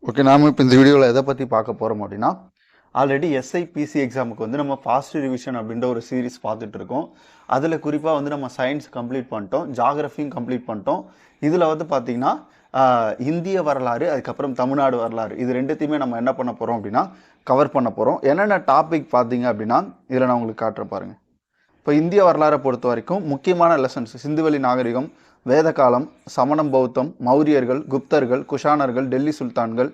Okay, நாம இப்போ இந்த வீடியோவில் எதை பற்றி பார்க்க போகிறோம் அப்படின்னா, ஆல்ரெடி எஸ்ஐபிசி எக்ஸாமுக்கு வந்து நம்ம ஃபாஸ்ட் ரிவிஷன் அப்படின்ற ஒரு சீரிஸ் பார்த்துட்டு இருக்கோம். அதில் குறிப்பாக வந்து நம்ம சயின்ஸ் கம்ப்ளீட் பண்ணிட்டோம், ஜாகிரஃபியும் கம்ப்ளீட் பண்ணிட்டோம். இதில் வந்து பார்த்திங்கன்னா இந்திய வரலாறு, அதுக்கப்புறம் தமிழ்நாடு வரலாறு, இது ரெண்டுத்தையுமே நம்ம என்ன பண்ண போகிறோம் அப்படின்னா கவர் பண்ண போகிறோம். என்னென்ன டாபிக் பார்த்தீங்க அப்படின்னா இதில் நான் உங்களுக்கு காட்டுறேன் பாருங்கள். இப்போ இந்திய வரலாறை பொறுத்த வரைக்கும் முக்கியமான லெசன்ஸ் சிந்துவெளி நாகரிகம், வேத காலம், சமணம், பௌத்தம், மௌரியர்கள், குப்தர்கள், குஷானர்கள், டெல்லி சுல்தான்கள்,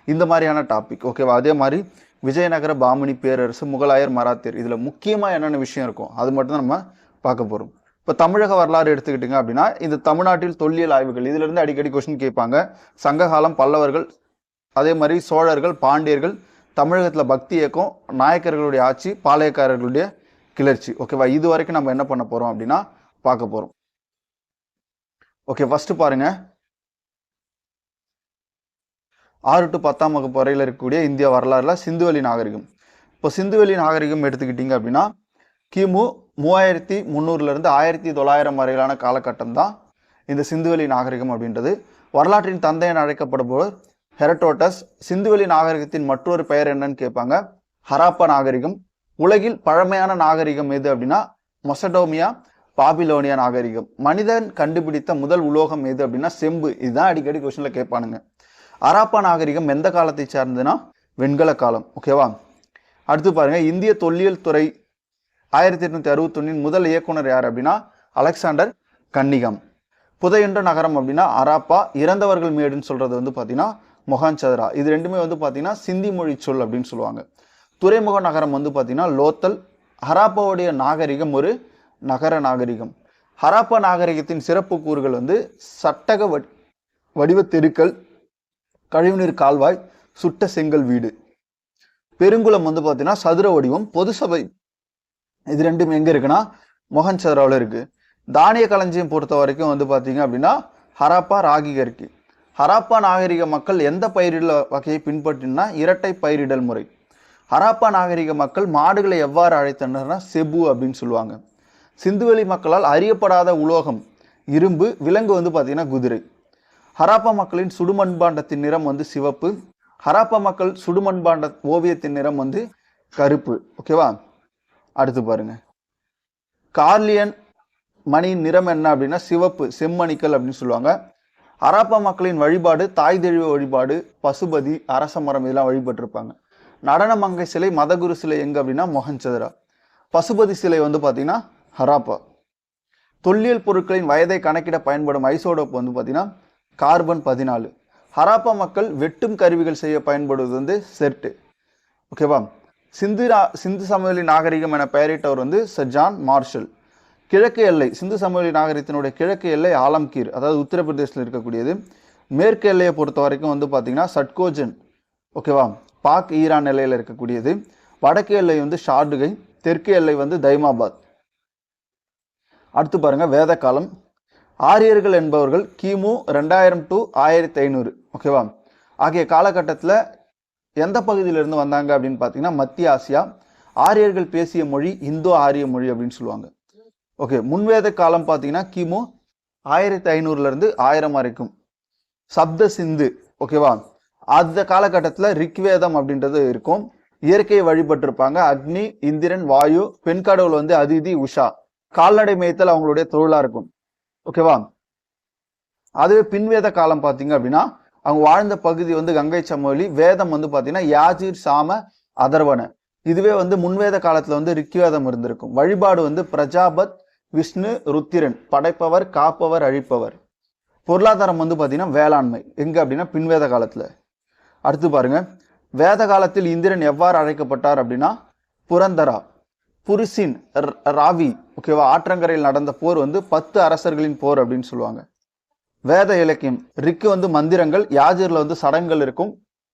இந்த மாதிரியான டாபிக். ஓகேவா? அதே மாதிரி விஜயநகர பாமணி பேரரசு, முகலாயர், மராத்தியர், இதில் முக்கியமாக என்னென்ன விஷயம் இருக்கும் அது மட்டும் தான் நம்ம பார்க்க போகிறோம். இப்போ தமிழக வரலாறு எடுத்துக்கிட்டிங்க அப்படின்னா இந்த தமிழ்நாட்டில் தொல்லியல் ஆய்வுகள், இதிலிருந்து அடிக்கடி கொஸ்டின் கேட்பாங்க. சங்ககாலம், பல்லவர்கள், அதே மாதிரி சோழர்கள், பாண்டியர்கள், தமிழகத்தில் பக்தி இயக்கம், நாயக்கர்களுடைய ஆட்சி, பாளையக்காரர்களுடைய கிளர்ச்சி. ஓகேவா? இது வரைக்கும் நம்ம என்ன பண்ண போகிறோம் அப்படின்னா பார்க்க போகிறோம். ஓகே, ஃபஸ்ட்டு பாருங்க, 6 to 10ஆம் வகுப்பு வரையில் இருக்கக்கூடிய இந்திய வரலாறுல சிந்துவெளி நாகரிகம். இப்போ சிந்துவெளி நாகரிகம் எடுத்துக்கிட்டிங்க அப்படின்னா கிமு 3300 1900 வரையிலான காலகட்டம் தான் இந்த சிந்துவெளி நாகரிகம் அப்படின்றது. வரலாற்றின் தந்தை என அழைக்கப்படுபவர் ஹெரடோட்டஸ். சிந்துவெளி நாகரிகத்தின் மற்றொரு பெயர் என்னன்னு கேட்பாங்க, ஹராப்பா நாகரிகம். உலகில் பழமையான நாகரிகம் எது அப்படின்னா மொசடோமியா, பாபிலோனியா நாகரிகம். மனிதன் கண்டுபிடித்த முதல் உலோகம் எது அப்படின்னா செம்பு. இதுதான் அடிக்கடி கொஸ்டின்ல கேட்பானுங்க. ஹராப்பா நாகரிகம் எந்த காலத்தை சார்ந்ததுன்னா வெண்கல காலம். ஓகேவா? அடுத்து பாருங்க, இந்திய தொல்லியல் துறை 1861 முதல் இயக்குனர் யார் அப்படின்னா அலெக்சாண்டர் கன்னிகம். புதையுண்ட நகரம் அப்படின்னா ஹராப்பா. இறந்தவர்கள் மேடுன்னு சொல்றது வந்து பார்த்தீங்கன்னா மொஹஞ்சதரா. இது ரெண்டுமே வந்து பார்த்தீங்கன்னா சிந்தி மொழி சொல் அப்படின்னு சொல்லுவாங்க. துறைமுக நகரம் வந்து பார்த்தீங்கன்னா லோத்தல். ஹராப்பாவுடைய நாகரிகம் ஒரு நகர நாகரிகம். ஹராப்பா நாகரிகத்தின் சிறப்பு கூறுகள் வந்து சட்டக வடிவ தெருக்கள், கழிவுநீர் கால்வாய், சுட்ட செங்கல் வீடு. பெருங்குளம் வந்து பார்த்தீங்கன்னா சதுர வடிவம். பொது சபை, இது ரெண்டும் எங்க இருக்குன்னா மொஹஞ்சதராவில் இருக்கு. தானிய களஞ்சியம் பொறுத்த வரைக்கும் வந்து பார்த்தீங்க அப்படின்னா ஹராப்பா, ராகிக இருக்கு. ஹராப்பா நாகரிக மக்கள் எந்த பயிரிடல் வகையை பின்பற்றினா இரட்டை பயிரிடல் முறை. ஹராப்பா நாகரிக மக்கள் மாடுகளை எவ்வாறு அழைத்தனர்னா செபு அப்படின்னு சொல்லுவாங்க. சிந்துவெளி மக்களால் அறியப்படாத உலோகம் இரும்பு, விலங்கு வந்து பார்த்தீங்கன்னா குதிரை. ஹராப்பா மக்களின் சுடுமண்பாண்டத்தின் நிறம் வந்து சிவப்பு. ஹராப்பா மக்கள் சுடுமண்பாண்ட ஓவியத்தின் நிறம் வந்து கருப்பு. ஓகேவா? அடுத்து பாருங்க, கார்லியன் மணியின் நிறம் என்ன அப்படின்னா சிவப்பு, செம்மணிக்கல் அப்படின்னு சொல்லுவாங்க. ஹராப்பா மக்களின் வழிபாடு தாய் தெய்வ வழிபாடு, பசுபதி, அரச மரம், இதெல்லாம் வழிபட்டிருப்பாங்க. நடன மங்கை சிலை, மதகுரு சிலை எங்க அப்படின்னா மொஹஞ்சதரா. பசுபதி சிலை வந்து பார்த்தீங்கன்னா ஹராப்பா. தொல்லியல் பொருட்களின் வயதை கணக்கிட பயன்படும் ஐசோடோப் வந்து பார்த்தீங்கன்னா கார்பன் 14. ஹராப்பா மக்கள் வெட்டும் கருவிகள் செய்ய பயன்படுவது வந்து செர்ட். ஓகேவா? சிந்து சமவெளி நாகரிகம் என பெயரிட்டவர் வந்து சர் ஜான் மார்ஷல். கிழக்கு எல்லை, சிந்து சமவெளி நாகரிகத்தினுடைய கிழக்கு எல்லை ஆலம்கீர், அதாவது உத்தரப்பிரதேசத்தில் இருக்கக்கூடியது. மேற்கு எல்லையை பொறுத்த வரைக்கும் வந்து பார்த்தீங்கன்னா சட்கோஜன். ஓகேவா? பாக் ஈரான் எல்லையில் இருக்கக்கூடியது. வடக்கு எல்லை வந்து ஷார்டுகை, தெற்கு எல்லை வந்து தைமாபாத். அடுத்து பாருங்க, வேத காலம். ஆரியர்கள் என்பவர்கள் கிமு 2000 to 1500 ஓகேவா ஆகிய காலகட்டத்தில் எந்த பகுதியிலிருந்து வந்தாங்க அப்படின்னு பார்த்தீங்கன்னா மத்திய ஆசியா. ஆரியர்கள் பேசிய மொழி இந்தோ ஆரிய மொழி அப்படின்னு சொல்லுவாங்க. ஓகே, முன்வேத காலம் பார்த்தீங்கன்னா கிமு 1500 1000 வரைக்கும். சப்த சிந்து. ஓகேவா? அந்த காலகட்டத்தில் ரிக்வேதம் அப்படின்றது இருக்கும். இயற்கையை வழிபட்டிருப்பாங்க. அக்னி, இந்திரன், வாயு, பெண் கடவுள் வந்து அதிதி, உஷா. கால்நடை மேய்த்தல் அவங்களுடைய தொழிலா இருக்கும். ஓகேவா? அதுவே பின்வேத காலம் பார்த்தீங்க அப்படின்னா அவங்க வாழ்ந்த பகுதி வந்து கங்கை சமவெளி. வேதம் வந்து பார்த்தீங்கன்னா யாஜிர், சாம, அதர்வன. இதுவே வந்து முன்வேத காலத்துல வந்து ரிக்வேதம் இருந்திருக்கும். வழிபாடு வந்து பிரஜாபத், விஷ்ணு, ருத்திரன். படைப்பவர், காப்பவர், அழிப்பவர். பொருளாதாரம் வந்து பார்த்தீங்கன்னா வேளாண்மை. எங்க அப்படின்னா பின்வேத காலத்துல. அடுத்து பாருங்க, வேத காலத்தில் இந்திரன் எவ்வாறு அழைக்கப்பட்டார் அப்படின்னா புரந்தரா. புருசின், ராவி. ஓகேவா? ஆற்றங்கரையில் நடந்த போர் வந்து 10 அரசர்களின் போர் அப்படின்னு சொல்லுவாங்க. வேத இலக்கியம், ரிக்கு வந்து மந்திரங்கள், யாஜர்ல வந்து சடங்குகள் இருக்கும்.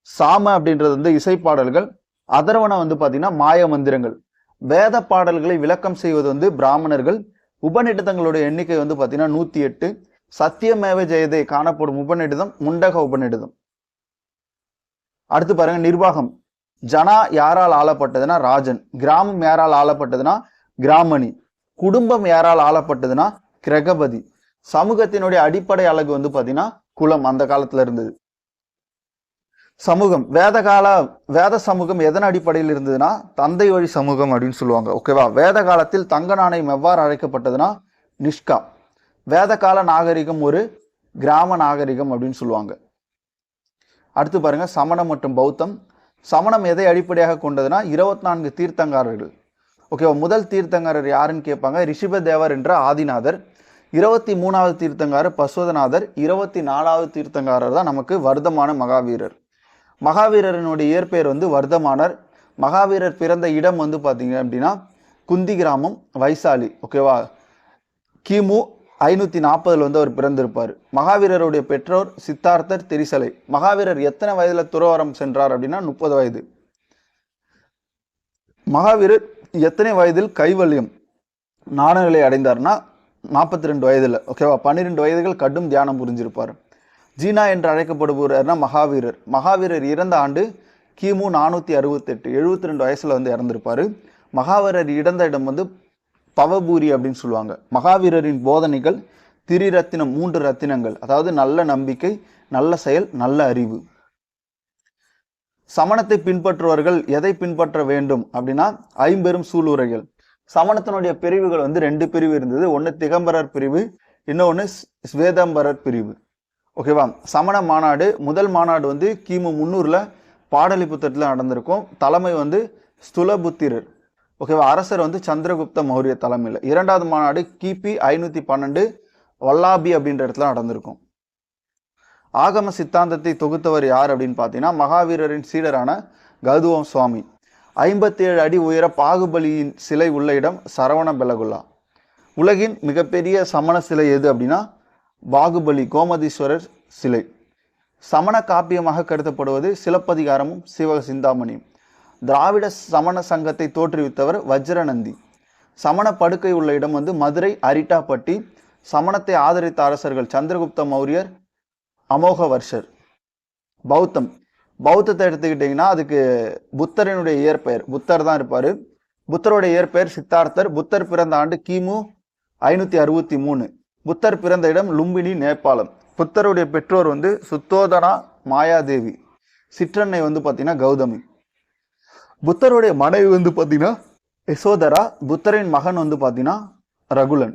சாம அப்படின்றது வந்து இசைப்பாடல்கள். அதர்வன வந்து பார்த்தீங்கன்னா மாய மந்திரங்கள். வேத பாடல்களை விளக்கம் செய்வது வந்து பிராமணர்கள். உபநிடதங்களுடைய எண்ணிக்கை வந்து பார்த்தீங்கன்னா 108. சத்தியமேவ ஜெயதே காணப்படும் உபநிடதம் முண்டக உபநிடதம். அடுத்து பாருங்க, நிர்வாகம். ஜனா யாரால் ஆளப்பட்டதுன்னா ராஜன். கிராமம் யாரால் ஆளப்பட்டதுன்னா கிராமணி. குடும்பம் யாரால் ஆளப்பட்டதுன்னா கிரகபதி. சமூகத்தினுடைய அடிப்படை அழகு வந்து பார்த்தீங்கன்னா குலம் அந்த காலத்துல இருந்தது. சமூகம் வேத சமூகம் எதன் அடிப்படையில் இருந்ததுன்னா தந்தை வழி சமூகம் அப்படின்னு சொல்லுவாங்க. ஓகேவா? வேத காலத்தில் தங்க நாணயம் எவ்வாறு அழைக்கப்பட்டதுன்னா நிஷ்கா. வேத கால நாகரிகம் ஒரு கிராம நாகரிகம் அப்படின்னு சொல்லுவாங்க. அடுத்து பாருங்க, சமணம் மற்றும் பௌத்தம். சமணம் எதை அடிப்படையாக கொண்டதுன்னா 24 தீர்த்தங்காரர்கள். ஓகேவா? முதல் தீர்த்தங்காரர் யாருன்னு கேட்பாங்க, ரிஷிபதேவர் என்ற ஆதிநாதர். 23வது தீர்த்தங்காரர் பசுவதநாதர். 24வது தீர்த்தங்காரர் தான் நமக்கு வர்தமான மகாவீரர். மகாவீரனுடைய இயற்பெயர் வந்து வர்தமானர். மகாவீரர் பிறந்த இடம் வந்து பார்த்தீங்க அப்படின்னா குந்தி கிராமம், வைசாலி. ஓகேவா? கிமு 540 வந்து அவர் பிறந்திருப்பார். மகாவீரருடைய பெற்றோர் சித்தார்த்தர், திரிசலை. மகாவீரர் எத்தனை வயதுல துறவரம் சென்றார் அப்படின்னா 30 வயது. மகாவீரர் எத்தனை வயதில் கைவல்யம் ஞானநிலை அடைந்தார்னா 42 வயதுல. ஓகேவா? 12 வயதுகள் கடும் தியானம் புரிஞ்சிருப்பார். ஜீனா என்று அழைக்கப்படுபவர்னா மகாவீரர். மகாவீரர் இறந்த ஆண்டு கிமு 468, 72 வயசுல வந்து இறந்திருப்பாரு. மகாவீரர் இறந்த இடம் வந்து பவபூரி அப்படின்னு சொல்லுவாங்க. மகாவீரரின் போதனைகள் திரிரத்தினம், 3 ரத்தினங்கள், அதாவது நல்ல நம்பிக்கை, நல்ல செயல், நல்ல அறிவு. சமணத்தை பின்பற்றுவர்கள் எதை பின்பற்ற வேண்டும் அப்படின்னா 50 சூளுரைகள். சமணத்தினுடைய பிரிவுகள் வந்து 2 பிரிவு இருந்தது. ஒன்று திகம்பரர் பிரிவு, இன்னொன்று ஸ்வேதம்பரர் பிரிவு. ஓகேவா? சமண மாநாடு, முதல் மாநாடு வந்து கிமு 300ல பாடலிபுத்திரத்தில் நடந்திருக்கும். தலைமை வந்து ஸ்துலபுத்திரர். ஓகேவா? அரசர் வந்து சந்திரகுப்த மௌரிய தலைமையில். 2வது மாநாடு கிபி 512 வல்லாபி அப்படின்ற இடத்துல நடந்திருக்கும். ஆகம சித்தாந்தத்தை தொகுத்தவர் யார் அப்படின்னு பார்த்தீங்கன்னா மகாவீரரின் சீடரான கௌதம சுவாமி. 57 அடி உயர பாகுபலியின் சிலை உள்ள இடம் சரவண பெலகுல்லா. உலகின் மிகப்பெரிய சமண சிலை எது அப்படின்னா பாகுபலி கோமதீஸ்வரர் சிலை. சமண காப்பியமாக கருதப்படுவது சிலப்பதிகாரமும் சிவக சிந்தாமணியும். திராவிட சமண சங்கத்தை தோற்றுவித்தவர் வஜ்ரநந்தி. சமண படுக்கை உள்ள இடம் வந்து மதுரை அரிட்டாப்பட்டி. சமணத்தை ஆதரித்த அரசர்கள் சந்திரகுப்த மௌரியர், அமோகவர்ஷர். பௌத்தம். பௌத்தத்தை எடுத்துக்கிட்டிங்கன்னா அதுக்கு புத்தரினுடைய இயற்பெயர் புத்தர் தான் இருப்பார். புத்தருடைய இயற்பெயர் சித்தார்த்தர். புத்தர் பிறந்த ஆண்டு கிமு 563. புத்தர் பிறந்த இடம் லும்பினி, நேபாளம். புத்தருடைய பெற்றோர் வந்து சுத்தோதனா, மாயாதேவி. சிற்றன்னை வந்து பார்த்தீங்கன்னா கௌதமி. புத்தருடைய மனைவி வந்து பார்த்தீங்கன்னா யசோதரா. புத்தரின் மகன் வந்து பார்த்தீங்கன்னா ரகுலன்.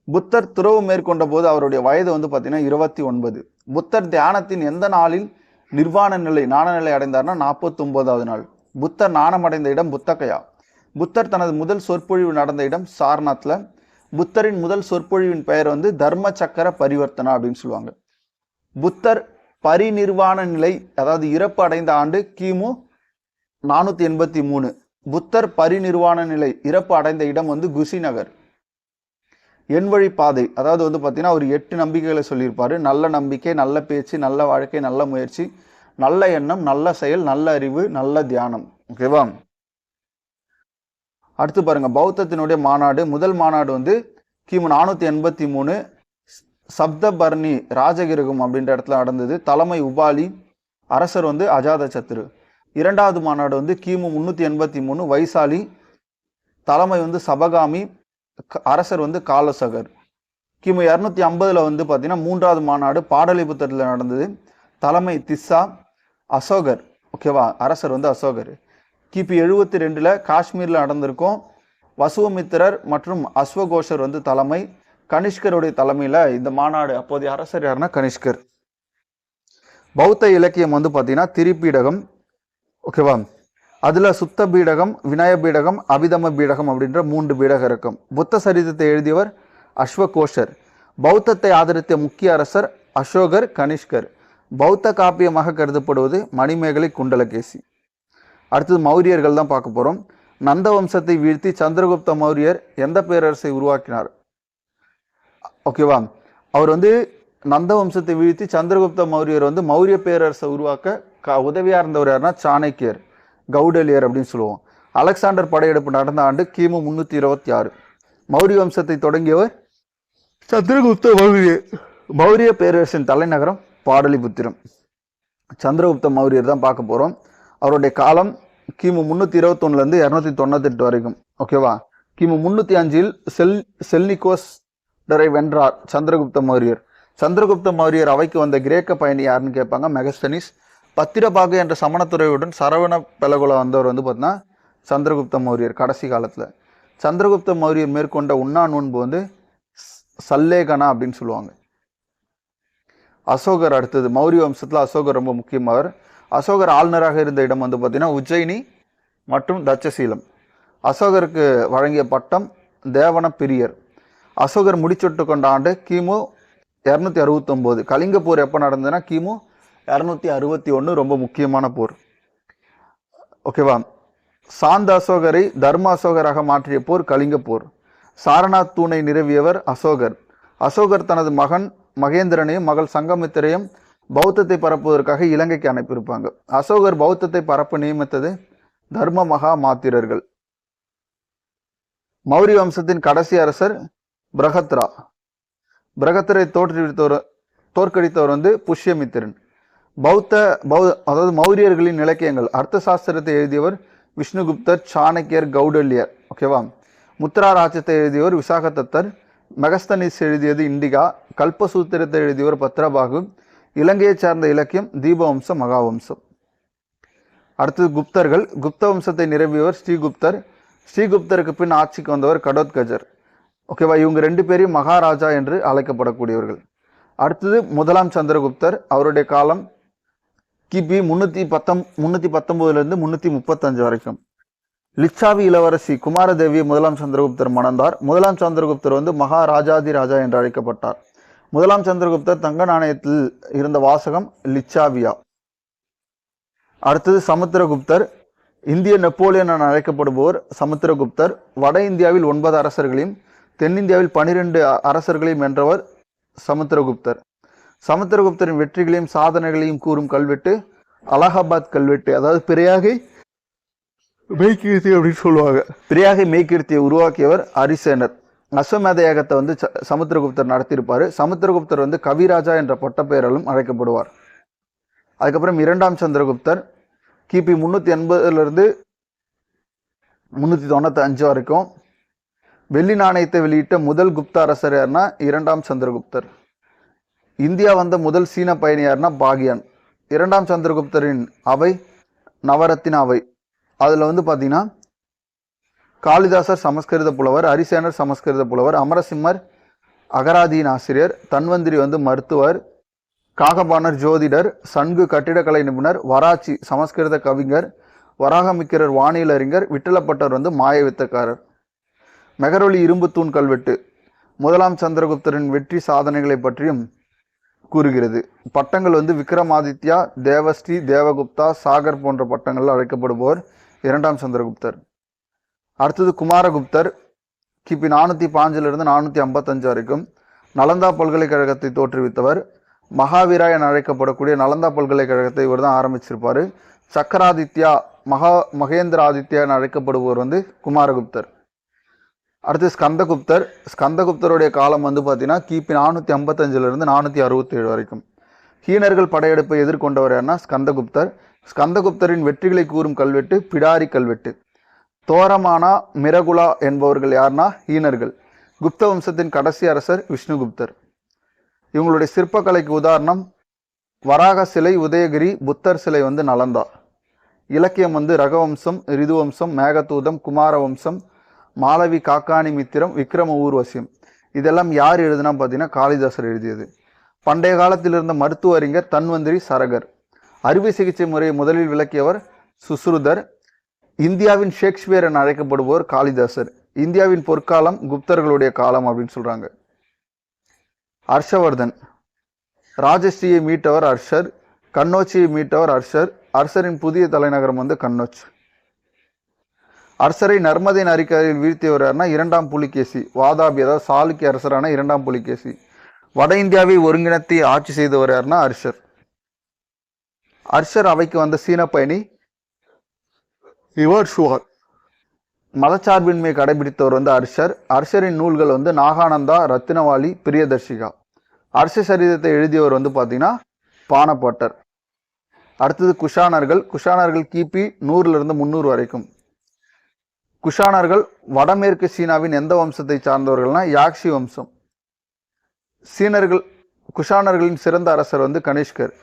புத்தர் துறவு மேற்கொண்ட போது அவருடைய வயது வந்து பார்த்தீங்கன்னா 29. புத்தர் தியானத்தின் எந்த நாளில் நிர்வாண நிலை ஞானநிலை அடைந்தார்னா 49வது நாள். புத்தர் ஞானமடைந்த இடம் புத்தகயா. புத்தர் தனது முதல் சொற்பொழிவு நடந்த இடம் சார்நாத்ல. புத்தரின் முதல் சொற்பொழிவின் பெயர் வந்து தர்ம சக்கர பரிவர்த்தனா அப்படின்னு சொல்லுவாங்க. புத்தர் பரிநிர்வாண நிலை, அதாவது இறப்பு அடைந்த ஆண்டு கிமு 483. புத்தர் பரிநிர்வாண நிலை இறப்பு அடைந்த இடம் வந்து குஷிநகர். எண் வழி பாதை, அதாவது வந்து பார்த்தீங்கன்னா ஒரு 8 நம்பிக்கைகளை சொல்லியிருப்பாரு. நல்ல நம்பிக்கை, நல்ல பேச்சு, நல்ல வாழ்க்கை, நல்ல முயற்சி, நல்ல எண்ணம், நல்ல செயல், நல்ல அறிவு, நல்ல தியானம். ஓகேவா? அடுத்து பாருங்க, பௌத்தத்தினுடைய மாநாடு. முதல் மாநாடு வந்து கிமு 483 சப்தபர்ணி ராஜகிரகம் அப்படின்ற இடத்துல நடந்தது. தலைமை உபாலி. அரசர் வந்து அஜாத சத்ரு. 2வது மாநாடு வந்து கிமு 383 வைசாலி. தலைமை வந்து சபகாமி. அரசர் வந்து காலசகர். கிமு 250 வந்து பார்த்தீங்கன்னா 3வது மாநாடு பாடலிபுத்திரத்தில் நடந்தது. தலைமை திஸ்ஸா, அசோகர். ஓகேவா? அரசர் வந்து அசோகர். கிபி 72ல் காஷ்மீரில் நடந்திருக்கும். வசுவமித்திரர் மற்றும் அஸ்வகோஷர் வந்து தலைமை. கனிஷ்கருடைய தலைமையில் இந்த மாநாடு. அப்போதைய அரசர் யாருன்னா கனிஷ்கர். பௌத்த இலக்கியம் வந்து பார்த்தீங்கன்னா திரிபீடகம். ஓகேவா? அதில் சுத்த பீடகம், வினய பீடகம், அபிதம பீடகம் அப்படின்ற 3 பீடகம் இருக்கும். புத்த சரிதத்தை எழுதியவர் அஸ்வகோஷர். பௌத்தத்தை ஆதரித்த முக்கிய அரசர் அசோகர், கனிஷ்கர். பௌத்த காப்பியமாக கருதப்படுவது மணிமேகலை, குண்டலகேசி. அடுத்தது மௌரியர்கள் தான் பார்க்க போகிறோம். நந்த வம்சத்தை வீழ்த்தி சந்திரகுப்த மௌரியர் எந்த பேரரசை உருவாக்கினார்? ஓகேவா? அவர் வந்து நந்த வம்சத்தை வீழ்த்தி சந்திரகுப்த மௌரியர் வந்து மௌரிய பேரரசை உருவாக்க உதவியாக இருந்தவர் யாருன்னா சாணக்கியர், கௌடலியர் அப்படின்னு சொல்லுவோம். அலெக்சாண்டர் படையெடுப்பு நடந்த ஆண்டு கிமு 326. மௌரிய வம்சத்தை தொடங்கியவர் சந்திரகுப்த மௌரியர். மௌரிய பேரரசின் தலைநகரம் பாடலிபுத்திரம். சந்திரகுப்த மௌரியர் தான் பார்க்க போகிறோம். அவருடைய காலம் கிமு 321 298 வரைக்கும். ஓகேவா? கிமு 305 செல்னிகோஸ் வென்றார் சந்திரகுப்த மௌரியர். சந்திரகுப்த மௌரியர் அவைக்கு வந்த கிரேக்க பயணி யாருன்னு கேட்பாங்க, மெகஸ்தனிஸ். பத்திரபாகு என்ற சமணத்துறையுடன் சரவண பெலகுல வந்தவர் வந்து பார்த்தீங்கன்னா சந்திரகுப்த மௌரியர் கடைசி காலத்தில். சந்திரகுப்த மௌரியர் மேற்கொண்ட உண்ணா நோன்பு வந்து சல்லேகனா அப்படின்னு சொல்லுவாங்க. அசோகர் அடுத்தது, மௌரிய வம்சத்தில் அசோகர் ரொம்ப முக்கியமானவர். அசோகர் ஆளுநராக இருந்த இடம் வந்து பார்த்தீங்கன்னா உஜ்ஜயினி மற்றும் தட்சசீலம். அசோகருக்கு வழங்கிய பட்டம் தேவன பிரியர். அசோகர் முடிச்சுட்டு கொண்ட ஆண்டு கிமு 269. கலிங்க போர் எப்போ நடந்ததுன்னா கிமு 261, ரொம்ப முக்கியமான போர். ஓகேவா. சாந்த அசோகரை தர்ம அசோகராக மாற்றிய போர் கலிங்க போர். சாரநாத் தூணை நிறுவியவர் அசோகர். அசோகர் தனது மகன் மகேந்திரனையும் மகள் சங்கமித்திரையும் பௌத்தத்தை பரப்புவதற்காக இலங்கைக்கு அனுப்பியிருப்பாங்க. அசோகர் பௌத்தத்தை பரப்ப நியமித்தது தர்ம மகா மாத்திரர்கள். மௌரிய வம்சத்தின் கடைசி அரசர் பிரகத்ரா. பிரகத்ரை தோற்கடித்தவர் வந்து புஷ்யமித்திரன். அதாவது மௌரியர்களின் இலக்கியங்கள் அர்த்த சாஸ்திரத்தை எழுதியவர் விஷ்ணுகுப்தர், சாணக்கியர், கௌடல்யர். ஓகேவா. முத்ரா ராஜ்யத்தை எழுதியவர் விசாகதத்தர். மெகஸ்தனிஸ் எழுதியது இண்டிகா. கல்பசூத்திரத்தை எழுதியவர் பத்ரபாகு. இலங்கையை சார்ந்த இலக்கியம் தீபவம்சம், மகாவம்சம். அடுத்தது குப்தர்கள். குப்த வம்சத்தை நிறுவியவர் ஸ்ரீகுப்தர். ஸ்ரீகுப்தருக்கு பின் ஆட்சிக்கு வந்தவர் கடோத்கஜர். ஓகேவா. இவங்க 2 பேரையும் மகாராஜா என்று அழைக்கப்படக்கூடியவர்கள். அடுத்தது முதலாம் சந்திரகுப்தர். அவருடைய காலம் கிபி 319 335 வரைக்கும். லிச்சாவி இளவரசி குமாரதேவியை முதலாம் சந்திரகுப்தர் மணந்தார். முதலாம் சந்திரகுப்தர் வந்து மகாராஜாதி ராஜா என்று அழைக்கப்பட்டார். முதலாம் சந்திரகுப்தர் தங்க நாணயத்தில் இருந்த வாசகம் லிச்சாவியா. அடுத்தது சமுத்திரகுப்தர். இந்திய நெப்போலியன் என அழைக்கப்படுபவர் சமுத்திரகுப்தர். வட இந்தியாவில் 9 அரசர்களையும் தென்னிந்தியாவில் 12 அரசர்களையும் வென்றவர் சமுத்திரகுப்தர். சமுத்திரகுப்தரின் வெற்றிகளையும் சாதனைகளையும் கூறும் கல்வெட்டு அலகாபாத் கல்வெட்டு. அதாவது பிறையாகை மெய்கீர்த்தி அப்படின்னு சொல்லுவாங்க. பிறையாகை மெய்கீர்த்தியை உருவாக்கியவர் அரிசேனர். அஸ்வமேத யாகத்தை வந்து சமுத்திரகுப்தர் நடத்தியிருப்பார். சமுத்திரகுப்தர் வந்து கவிராஜா என்ற பட்டப்பெயராலும் அழைக்கப்படுவார். அதுக்கப்புறம் 2ஆம் சந்திரகுப்தர் கிபி 380 395 வரைக்கும். வெள்ளி நாணயத்தை வெளியிட்ட முதல் குப்த அரசர் யாருன்னா 2ஆம் சந்திரகுப்தர். இந்தியா வந்த முதல் சீன பயணி யாருன்னா பாகியான். 2ஆம் சந்திரகுப்தரின் அவை நவரத்தின அவை. அதில் வந்து பார்த்தீங்கன்னா காளிதாசர் சமஸ்கிருத புலவர், அரிசேனர் சமஸ்கிருத புலவர், அமரசிம்மர் அகராதியின் ஆசிரியர், தன்வந்திரி வந்து மருத்துவர், காகபாணர் ஜோதிடர், சன்கு கட்டிடக்கலை நிபுணர், வராச்சி சமஸ்கிருத கவிஞர், வராகமிக்கிரர் வானியல் அறிஞர், விட்டலப்பட்டர் வந்து மாய வித்தக்காரர். மெகரொலி இரும்பு தூண் கல்வெட்டு முதலாம் சந்திரகுப்தரின் வெற்றி சாதனைகளை பற்றியும் கூறுகிறது. பட்டங்கள் வந்து விக்ரமாதித்யா, தேவஸ்ரீ, தேவகுப்தா, சாகர் போன்ற பட்டங்கள் அழைக்கப்படுபவர் 2ஆம் சந்திரகுப்தர். அடுத்தது குமாரகுப்தர். கிபி 405 455 வரைக்கும். நலந்தா பல்கலைக்கழகத்தை தோற்றுவித்தவர். மகாவீரா என அழைக்கப்படக்கூடிய நலந்தா பல்கலைக்கழகத்தை இவர் தான் ஆரம்பிச்சிருப்பார். சக்கராதித்யா, மகேந்திர ஆதித்யா என அழைக்கப்படுபவர் வந்து குமாரகுப்தர். அடுத்து ஸ்கந்தகுப்தர். ஸ்கந்தகுப்தருடைய காலம் வந்து பார்த்தீங்கன்னா கிபி 455 467 வரைக்கும். ஹீனர்கள் படையெடுப்பை எதிர்கொண்டவர் யாருன்னா ஸ்கந்தகுப்தர். ஸ்கந்தகுப்தரின் வெற்றிகளை கூறும் கல்வெட்டு பிடாரி கல்வெட்டு. தோரமானா, மிரகுலா என்பவர்கள் யாருன்னா ஹீனர்கள். குப்த வம்சத்தின் கடைசி அரசர் விஷ்ணுகுப்தர். இவங்களுடைய சிற்பக்கலைக்கு உதாரணம் வராக சிலை, உதயகிரி, புத்தர் சிலை வந்து நலந்தா. இலக்கியம் வந்து ரகவம்சம், ரிதுவம்சம், மேகதூதம், குமாரவம்சம், மாலவி, காக்காணி மித்திரம், விக்ரம ஊர்வசியம். இதெல்லாம் யார் எழுதுனா பார்த்தீங்கன்னா காளிதாசர் எழுதியது. பண்டைய காலத்தில் இருந்த மருத்துவ அறிஞர் தன்வந்திரி சரகர். அறுவை சிகிச்சை முறையை முதலில் விளக்கியவர் சுஸ்ருதர். இந்தியாவின் ஷேக்ஸ்பியர் என அழைக்கப்படுபவர் காளிதாசர். இந்தியாவின் பொற்காலம் குப்தர்களுடைய காலம் அப்படின்னு சொல்றாங்க. ஹர்ஷவர்தன். ராஜஸ்ரீயை மீட்டவர் ஹர்ஷர். கண்ணோச்சியை மீட்டவர் ஹர்ஷர். ஹர்ஷரின் புதிய தலைநகரம் வந்து கண்ணோச். அரசரை நர்மதை நரிக்கரையில் வீழ்த்தியவர் யாருன்னா 2ஆம் புலிகேசி. வாதாபி, அதாவது சாளுக்கிய அரசரான 2ஆம் புலிகேசி. வட இந்தியாவை ஒருங்கிணைத்து ஆட்சி செய்தவர் யாருன்னா ஹர்ஷர். ஹர்ஷர் அவைக்கு வந்த சீன பயணி இவர் ஷுவர். மதச்சார்பின்மை கடைபிடித்தவர் வந்து ஹர்ஷர். ஹர்ஷரின் நூல்கள் வந்து நாகானந்தா, ரத்தினவாளி, பிரியதர்ஷிகா. ஹர்ஷ சரிதத்தை எழுதியவர் வந்து பார்த்தீங்கன்னா பானப்பட்டர். அடுத்தது குஷானர்கள். குஷானர்கள் கிபி 100 300 வரைக்கும். குஷானர்கள் வடமேற்கு சீனாவின் எந்த வம்சத்தை சார்ந்தவர்கள்னா யாக்ஷி வம்சம். சீனர்கள் குஷானர்களின் சிறந்த அரசர் வந்து கனிஷ்கர்.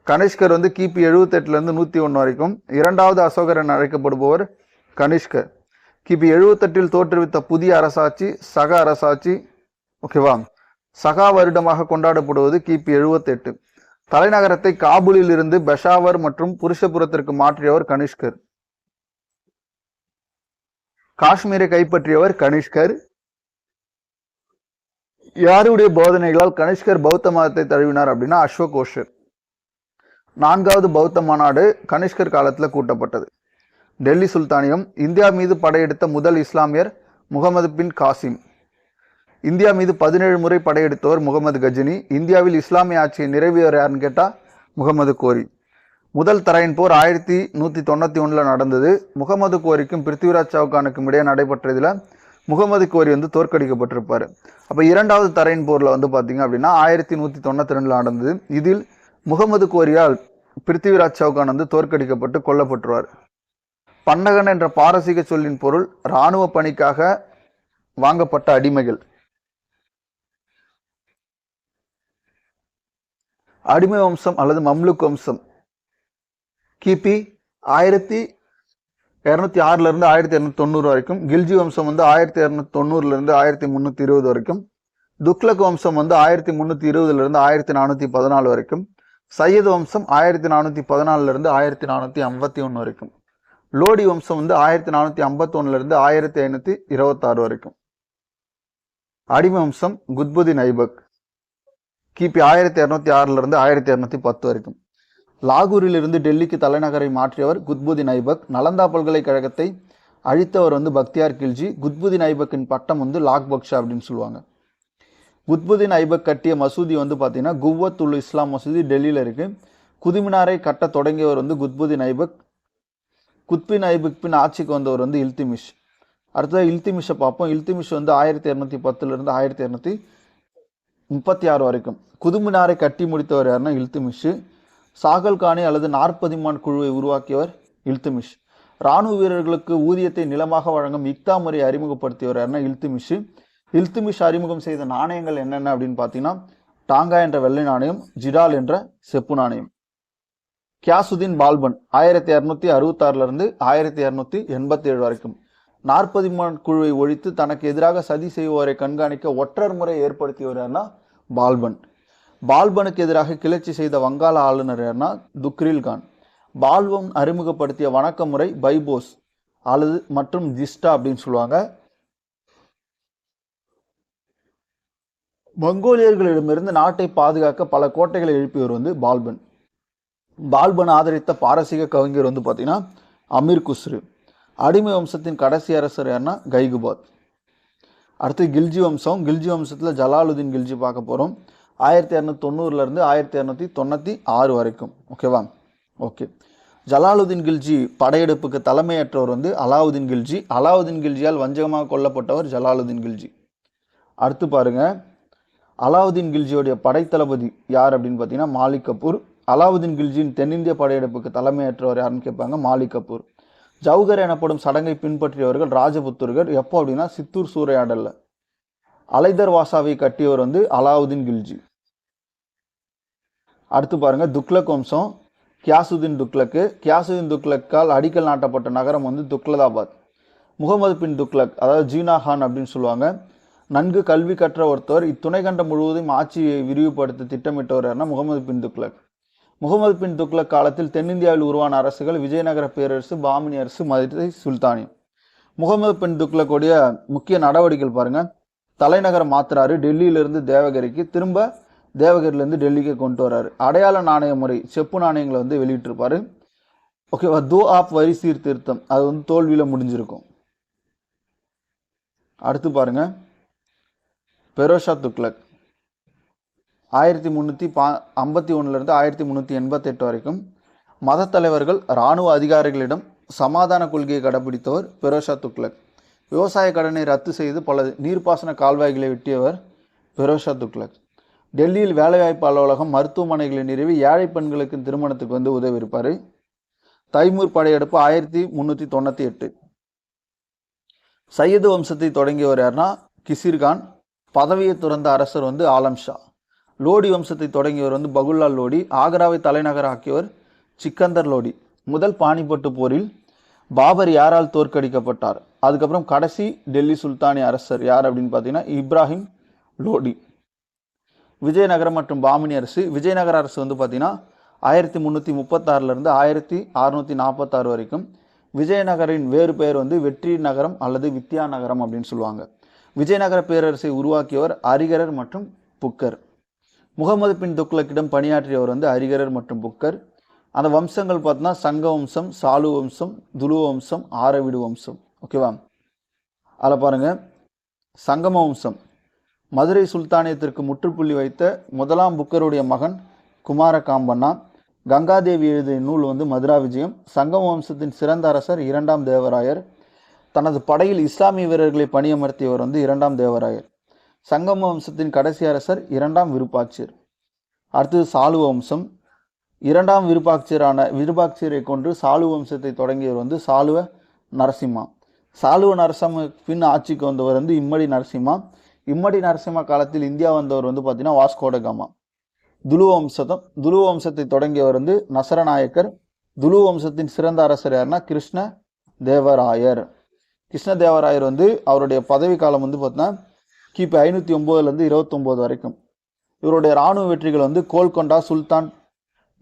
கனிஷ்கர் வந்து கிபி 78லேருந்து 101 வரைக்கும் இரண்டாவது அசோகர் என அழைக்கப்படுபவர் கனிஷ்கர். கிபி 78ல் தோற்றுவித்த புதிய அரசாட்சி சக அரசாட்சி. ஓகேவா? சகா வருடமாக கொண்டாடப்படுவது கிபி 78. தலைநகரத்தை காபூலில் இருந்து பெஷாவர் மற்றும் புருஷபுரத்திற்கு மாற்றியவர் கனிஷ்கர். காஷ்மீரை கைப்பற்றியவர் கனிஷ்கர். யாருடைய போதனைகளால் கனிஷ்கர் பௌத்த மதத்தை தழுவினார் அப்படின்னா அஸ்வகோஷர். 4வது பௌத்த மாநாடு கனிஷ்கர் காலத்தில் கூட்டப்பட்டது. டெல்லி சுல்தானியம். இந்தியா மீது படையெடுத்த முதல் இஸ்லாமியர் முகமது பின் காசிம். இந்தியா மீது 17 முறை படையெடுத்தவர் முகமது கஜினி. இந்தியாவில் இஸ்லாமிய ஆட்சியை நிறைவேற யாருன்னு கேட்டால் முகமது கோரி. முதல் தரையின் போர் 1191 நடந்தது. முகமது கோரிக்கும் பிருத்திவிராஜ் சவுகானுக்கும் இடையே நடைபெற்ற இதில் முகமது கோரி வந்து தோற்கடிக்கப்பட்டிருப்பார். அப்போ இரண்டாவது தரையின் போரில் வந்து பார்த்தீங்க அப்படின்னா 1192 நடந்தது. இதில் முகமது கோரியால் பிருத்திவிராஜ் சவுகான் வந்து தோற்கடிக்கப்பட்டு கொல்லப்பட்டுருவார். பண்டகன் என்ற பாரசீக சொல்லின் பொருள் இராணுவ பணிக்காக வாங்கப்பட்ட அடிமைகள். அடிமை வம்சம் அல்லது மம்லுக் வம்சம் கிபி 1206 1290 வரைக்கும். கில்ஜி வம்சம் வந்து 1290 1320 வரைக்கும். துக்ளக் வம்சம் வந்து 1320 1414 வரைக்கும். சையது வம்சம் 1414 1451 வரைக்கும். லோடி வம்சம் வந்து 1451 1526 வரைக்கும். அடிமை வம்சம் குத்புதீன் ஐபக் கிபி 1206 1210 வரைக்கும். லாகூரில் இருந்து டெல்லிக்கு தலைநகரை மாற்றியவர் குத்புதீன் ஐபக். நலந்தா பல்கலைக்கழகத்தை அழித்தவர் வந்து பக்தியார் கில்ஜி. குத்புதீன் ஐபக்கின் பட்டம் வந்து லாக் பக்ஷா அப்படின்னு சொல்லுவாங்க. குத்புதீன் ஐபக் கட்டிய மசூதி வந்து பார்த்தீங்கன்னா குவ்வத் உல் இஸ்லாம் மசூதி டெல்லியில் இருக்கு. குதுமினாரை கட்ட தொடங்கியவர் வந்து குத்புதீன் ஐபக். குத்பின் ஐபக் பின் ஆட்சிக்கு வந்தவர் வந்து இல்துமிஷ். அடுத்தது இல்துமிஷை பார்ப்போம். இல்துமிஷ் வந்து 1210 1236 வரைக்கும். குதுமினாரை கட்டி முடித்தவர் யாருன்னா இல்துமிஷ். சாகல் கானி அல்லது 40 மான் குழுவை உருவாக்கியவர் இல்துமிஷ். இராணுவ வீரர்களுக்கு ஊதியத்தை நிலமாக வழங்கும் இக்தா முறையை அறிமுகப்படுத்தியவர் யாருன்னா இல்துமிஷ். இல்துமிஷ் அறிமுகம் செய்த நாணயங்கள் என்னென்ன அப்படின்னு பார்த்தீங்கன்னா டாங்கா என்ற வெள்ளை நாணயம், ஜிடால் என்ற செப்பு நாணயம். கியாசுதீன் பால்பன் 1266 1287 வரைக்கும் 40 மான் குழுவை ஒழித்து தனக்கு எதிராக சதி செய்வோரை கண்காணிக்க ஒற்றர் முறை ஏற்படுத்தியவர் யாருன்னா பால்பன். பால்பனுக்கு எதிராக கிளர்ச்சி செய்த வங்காள ஆளுநர் யாருன்னா துக்ரில் கான். பால்பன் அறிமுகப்படுத்திய வணக்க முறை பைபோஸ் அல்லது மற்றும் ஜிஸ்டா அப்படின்னு சொல்லுவாங்க. மங்கோலியர்களிடமிருந்து நாட்டை பாதுகாக்க பல கோட்டைகளை எழுப்பியவர் வந்து பால்பன். பால்பன் ஆதரித்த பாரசீக கவிஞர் வந்து பார்த்தீங்கன்னா அமீர் குஸ்ரு. அடிமை வம்சத்தின் கடைசி அரசர் யாருன்னா கைகுபாத். அடுத்து கில்ஜி வம்சம். கில்ஜி வம்சத்தில் ஜலாலுதீன் கில்ஜி பார்க்க போகிறோம். 1290 1296 வரைக்கும். ஓகேவா? ஓகே. ஜலாலுதீன் கில்ஜி படையெடுப்புக்கு தலைமையேற்றவர் வந்து அலாவுதீன் கில்ஜி. அலாவுதீன் கில்ஜியால் வஞ்சகமாக கொல்லப்பட்டவர் ஜலாலுதீன் கில்ஜி. அடுத்து பாருங்க, அலாவுதீன் கில்ஜியோடைய படைத்தளபதி யார் அப்படின்னு பார்த்தீங்கன்னா மாலிக் கபூர். அலாவுதீன் கில்ஜியின் தென்னிந்திய படையெடுப்புக்கு தலைமையேற்றவர் யாருன்னு கேட்பாங்க மாலிக் கபூர். ஜவுகர் எனப்படும் சடங்கை பின்பற்றியவர்கள் ராஜபுத்தர்கள். எப்போ அப்படின்னா சித்தூர் சூறையாடல்ல. அலைதர் வாசாவை கட்டியவர் வந்து அலாவுதீன் கில்ஜி. அடுத்து பாருங்க, துக்ளக் வம்சம். கியாசுதீன் துக்ளக்கு. கியாசுதீன் துக்ளக்கால் அடிக்கல் நாட்டப்பட்ட நகரம் வந்து துக்லதாபாத். முகமது பின் துக்ளக் அதாவது ஜீனா கான் அப்படின்னு சொல்லுவாங்க. நன்கு கல்வி கற்ற ஒருத்தவர். இத்துணை கண்டம் முழுவதும் ஆட்சியை விரிவுபடுத்த திட்டமிட்டவர் யாருன்னா முகமது பின் துக்ளக். முகமது பின் துக்ளக் காலத்தில் தென்னிந்தியாவில் உருவான அரசுகள் விஜயநகர பேரரசு, பாமினி அரசு, மதுரை சுல்தானியம். முகமது பின் துக்ளக்குடைய முக்கிய நடவடிக்கைகள் பாருங்க. தலைநகரை மாத்துறாரு. டெல்லியிலிருந்து தேவகிரிக்கு, திரும்ப தேவகிரிலேருந்து டெல்லிக்கு கொண்டு வர்றாரு. அடையாள நாணய முறை செப்பு நாணயங்களை வந்து வெளியிட்டிருப்பாரு. ஓகேவா? தோ ஆப் வரி சீர்திருத்தம் அது வந்து தோல்வியில் முடிஞ்சிருக்கும். அடுத்து பாருங்க, பெரோஷா துக்ளக் 1351 1388 வரைக்கும். மத தலைவர்கள் இராணுவ அதிகாரிகளிடம் சமாதான கொள்கையை கடைபிடித்தவர் பெரோஷா துக்ளக். விவசாய கடனை ரத்து செய்து பல நீர்ப்பாசன கால்வாய்களை வெட்டியவர் பெரோஷா துக்ளக். டெல்லியில் வேலைவாய்ப்பு அலுவலகம், மருத்துவமனைகளை நிறுவி ஏழை பெண்களுக்கு திருமணத்துக்கு வந்து உதவி இருப்பார். தைமூர் படையெடுப்பு 1398. சையது வம்சத்தை தொடங்கியவர் யாருன்னா கிசிர்கான். பதவியை துறந்த அரசர் வந்து ஆலம் ஷா. லோடி வம்சத்தை தொடங்கியவர் வந்து பகுல்லால் லோடி. ஆக்ராவை தலைநகர் ஆக்கியவர் சிக்கந்தர் லோடி. முதல் பானிபட்டு போரில் பாபர் யாரால் தோற்கடிக்கப்பட்டார்? அதுக்கப்புறம் கடைசி டெல்லி சுல்தானிய அரசர் யார் அப்படின்னு பார்த்தீங்கன்னா இப்ராஹிம் லோடி. விஜயநகரம் மற்றும் பாமினி அரசு. விஜயநகர அரசு வந்து பார்த்தீங்கன்னா 1336 1646 வரைக்கும். விஜயநகரின் வேறு பெயர் வந்து வெற்றி நகரம் அல்லது வித்யா நகரம் அப்படின்னு சொல்லுவாங்க. விஜயநகர பேரரசை உருவாக்கியவர் அரிகரர் மற்றும் புக்கர். முகமது பின் துக்ளக்கிடம் பணியாற்றியவர் வந்து அரிகரர் மற்றும் புக்கர். அந்த வம்சங்கள் பார்த்தோன்னா சங்க வம்சம், சாலு வம்சம், துலுவ வம்சம், ஆரவிடு வம்சம். ஓகேவா? அதில் பாருங்கள், சங்கம வம்சம் மதுரை சுல்தானியத்திற்கு முற்றுப்புள்ளி வைத்த முதலாம் புக்கருடைய மகன் குமார காம்பண்ணா. கங்காதேவி எழுதிய நூல் வந்து மதுரா விஜயம். சங்கம வம்சத்தின் சிறந்த அரசர் 2ஆம் தேவராயர். தனது படையில் இஸ்லாமிய வீரர்களை பணியமர்த்தியவர் வந்து 2ஆம் தேவராயர். சங்கம வம்சத்தின் கடைசி அரசர் 2ஆம் விருப்பாட்சியர். அடுத்தது சாலுவ வம்சம். 2ஆம் விருப்பாட்சியரை கொண்டு சாலுவ வம்சத்தை தொடங்கியவர் வந்து சாலுவ நரசிம்மா. சாலுவ நரசிம்ம பின் ஆட்சிக்கு வந்தவர் வந்து இம்மடி நரசிம்மா. இம்மடி நரசிம்மா காலத்தில் இந்தியா வந்தவர் வந்து பார்த்தீங்கன்னா வாஸ்கோட காமா. துலுவ வம்சத்தை தொடங்கியவர் வந்து நசரநாயக்கர். துலுவ வம்சத்தின் சிறந்த அரசர் யாருன்னா கிருஷ்ண தேவராயர். கிருஷ்ணதேவராயர் வந்து அவருடைய பதவி காலம் வந்து பார்த்தீங்கன்னா கிபி 509 29 வரைக்கும். இவருடைய இராணுவ வெற்றிகள் வந்து கோல்கொண்டா சுல்தான்,